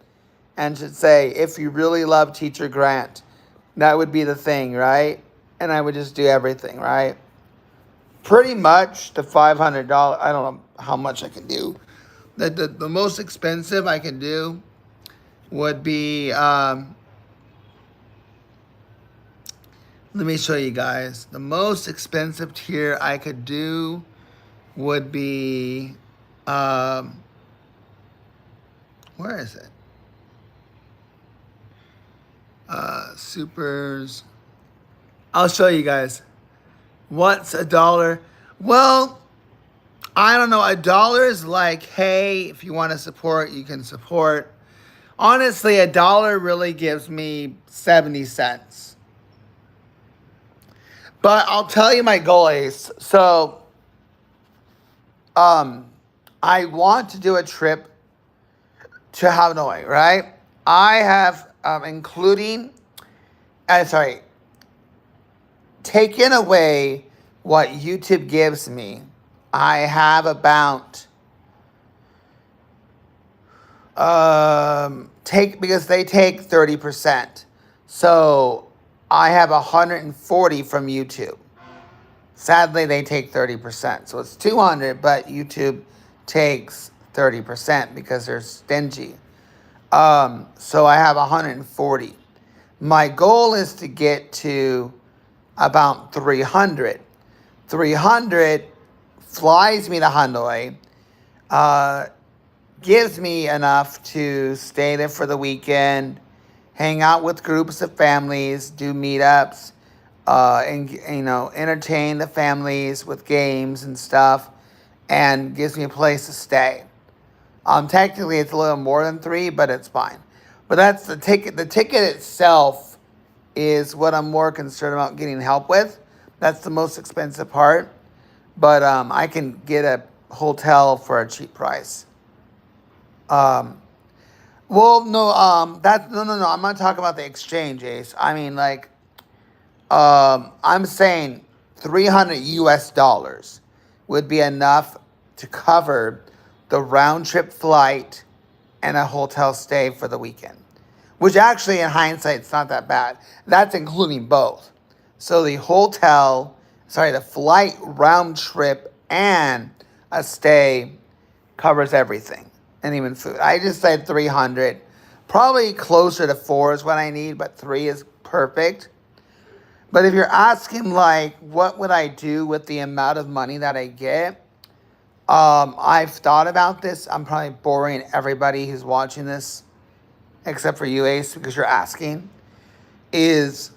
and should say, if you really love Teacher Grant, that would be the thing, right? And I would just do everything, right? Pretty much the $500, I don't know how much I can do. The most expensive I can do would be, let me show you guys. The most expensive tier I could do would be, where is it? Supers. I'll show you guys. What's $1? Well, I don't know. $1 is like, hey, if you want to support, you can support. Honestly, $1 really gives me 70 cents. But I'll tell you my goal is, so I want to do a trip to Hanoi, right? I have, taken away what YouTube gives me. I have about, because they take 30%. So I have 140 from YouTube. Sadly, they take 30%. So it's 200, but YouTube takes 30% because they're stingy. So I have 140. My goal is to get to about 300. 300 flies me to Hanoi, gives me enough to stay there for the weekend, hang out with groups of families, do meetups, and entertain the families with games and stuff, and gives me a place to stay. Technically, it's a little more than 3, but it's fine. But that's the ticket. The ticket itself is what I'm more concerned about getting help with. That's the most expensive part. But I can get a hotel for a cheap price. No. I'm not talking about the exchange, Ace. I mean, like, I'm saying $300 would be enough to cover the round trip flight and a hotel stay for the weekend. Which actually, in hindsight, it's not that bad. That's including both. So the the flight, round trip, and a stay covers everything. And even food. I just said 300. Probably closer to 4 is what I need, but 3 is perfect. But if you're asking, like, what would I do with the amount of money that I get? I've thought about this. I'm probably boring everybody who's watching this, except for you, Ace, because you're asking. Is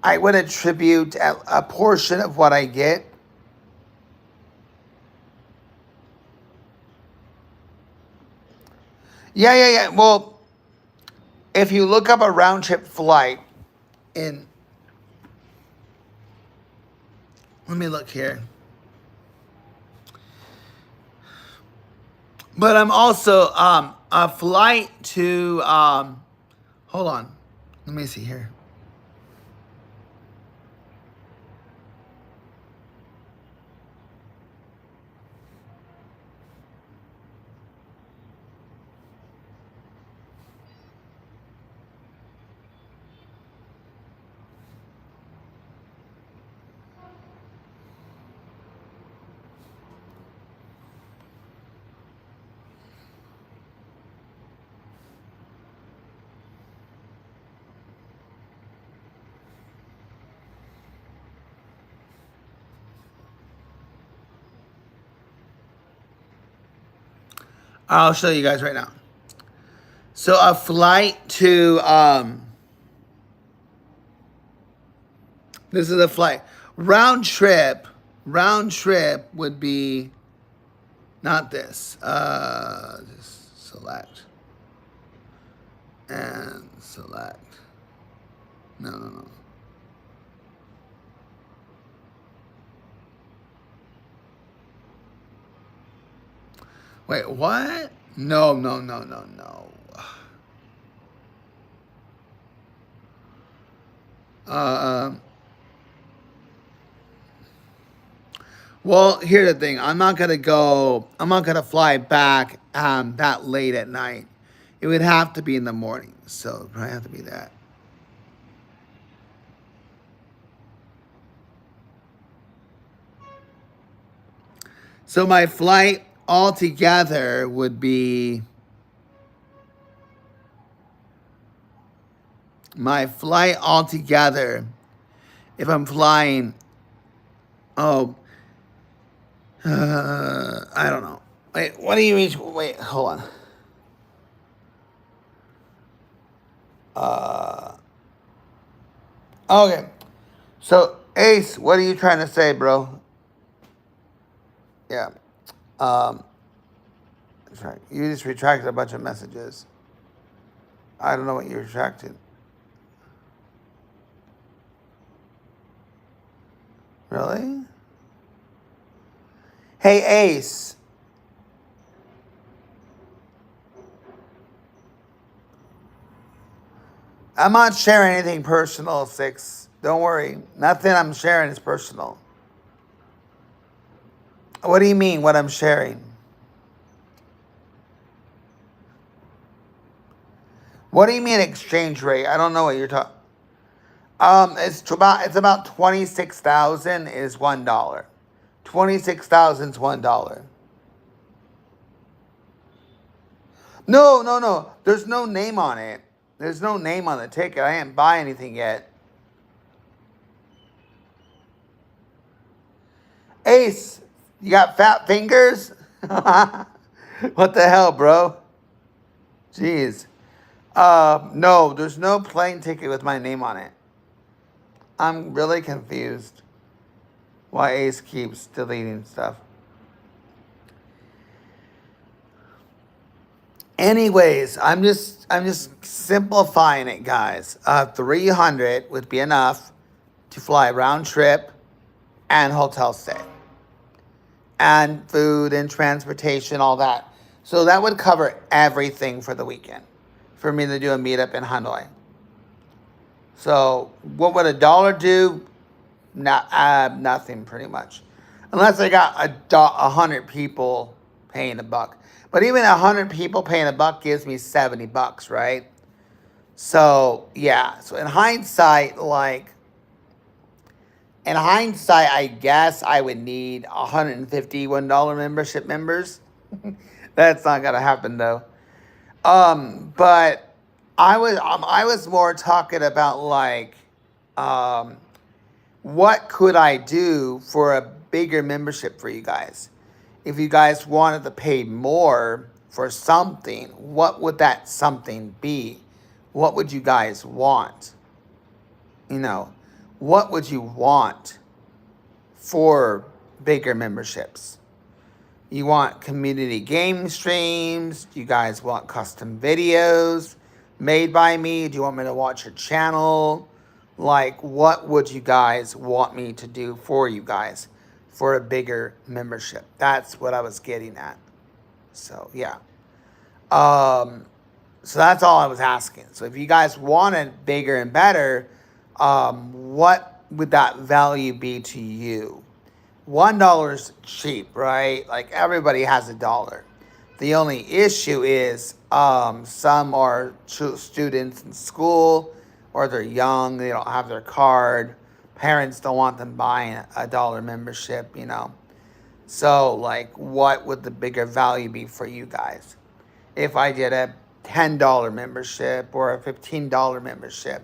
I would attribute a portion of what I get. Yeah. Well, if you look up a round trip flight in, let me look here. But I'm also a flight to hold on. Let me see here. I'll show you guys right now. So a flight to this is a flight. Round trip would be not this. Just select. And select. No. Wait, what? No. Well, here's the thing. I'm not gonna fly back that late at night. It would have to be in the morning. So it would probably have to be that. So my flight altogether would be if I'm flying, I don't know. Wait, what do you mean? Wait, hold on. Okay. So, Ace, what are you trying to say, bro? Yeah. That's right. You just retracted a bunch of messages. I don't know what you retracted. Really? Hey, Ace. I'm not sharing anything personal, Six. Don't worry. Nothing I'm sharing is personal. What do you mean, what I'm sharing? What do you mean exchange rate? I don't know what you're talking. It's about 26,000 is $1. 26,000 is $1. No. There's no name on it. There's no name on the ticket. I didn't buy anything yet. Ace, you got fat fingers? What the hell, bro? Jeez. No, there's no plane ticket with my name on it. I'm really confused why Ace keeps deleting stuff. Anyways, I'm just simplifying it, guys. 300 would be enough to fly round trip and hotel stay. And food and transportation, all that. So that would cover everything for the weekend for me to do a meetup in Hanoi. So what would $1 do? Nothing, pretty much. Unless I got 100 people paying $1. But even 100 people paying $1 gives me $70, right? So, yeah. So in hindsight, I guess I would need 150 $1 membership members. That's not gonna happen though. But I was more talking about what could I do for a bigger membership for you guys? If you guys wanted to pay more for something, what would that something be? What would you guys want? What would you want for bigger memberships? You want community game streams? Do you guys want custom videos made by me? Do you want me to watch your channel? What would you guys want me to do for you guys for a bigger membership? That's what I was getting at. So, yeah. So that's all I was asking. So if you guys wanted bigger and better, what would that value be to you? $1 is cheap, right? Everybody has $1. The only issue is some are students in school, or they're young, they don't have their card. Parents don't want them buying $1 membership, So, what would the bigger value be for you guys? If I did a $10 membership or a $15 membership,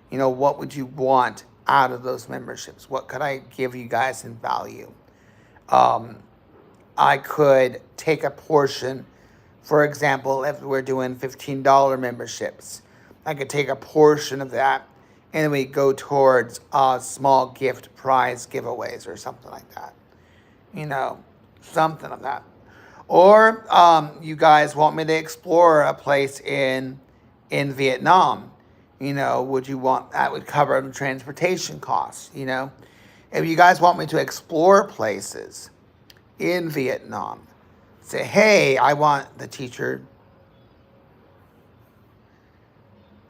what would you want out of those memberships? What could I give you guys in value? I could take a portion, for example, if we're doing $15 memberships, I could take a portion of that and we go towards small gift prize giveaways or something like that. Something of that. Or you guys want me to explore a place in Vietnam. Would you want that would cover the transportation costs, If you guys want me to explore places in Vietnam, say, hey, I want the teacher.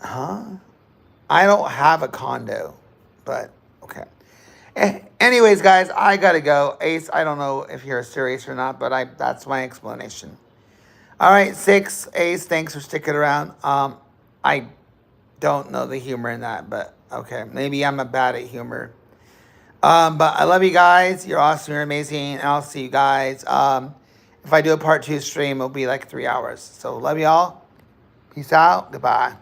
I don't have a condo, but okay. Anyways, guys, I gotta go. Ace, I don't know if you're serious or not, but that's my explanation. All right, 6, Ace, thanks for sticking around. I don't know the humor in that, but okay. Maybe I'm bad at humor. But I love you guys. You're awesome. You're amazing. And I'll see you guys. If I do a part 2 stream, it'll be 3 hours. So love y'all. Peace out. Goodbye.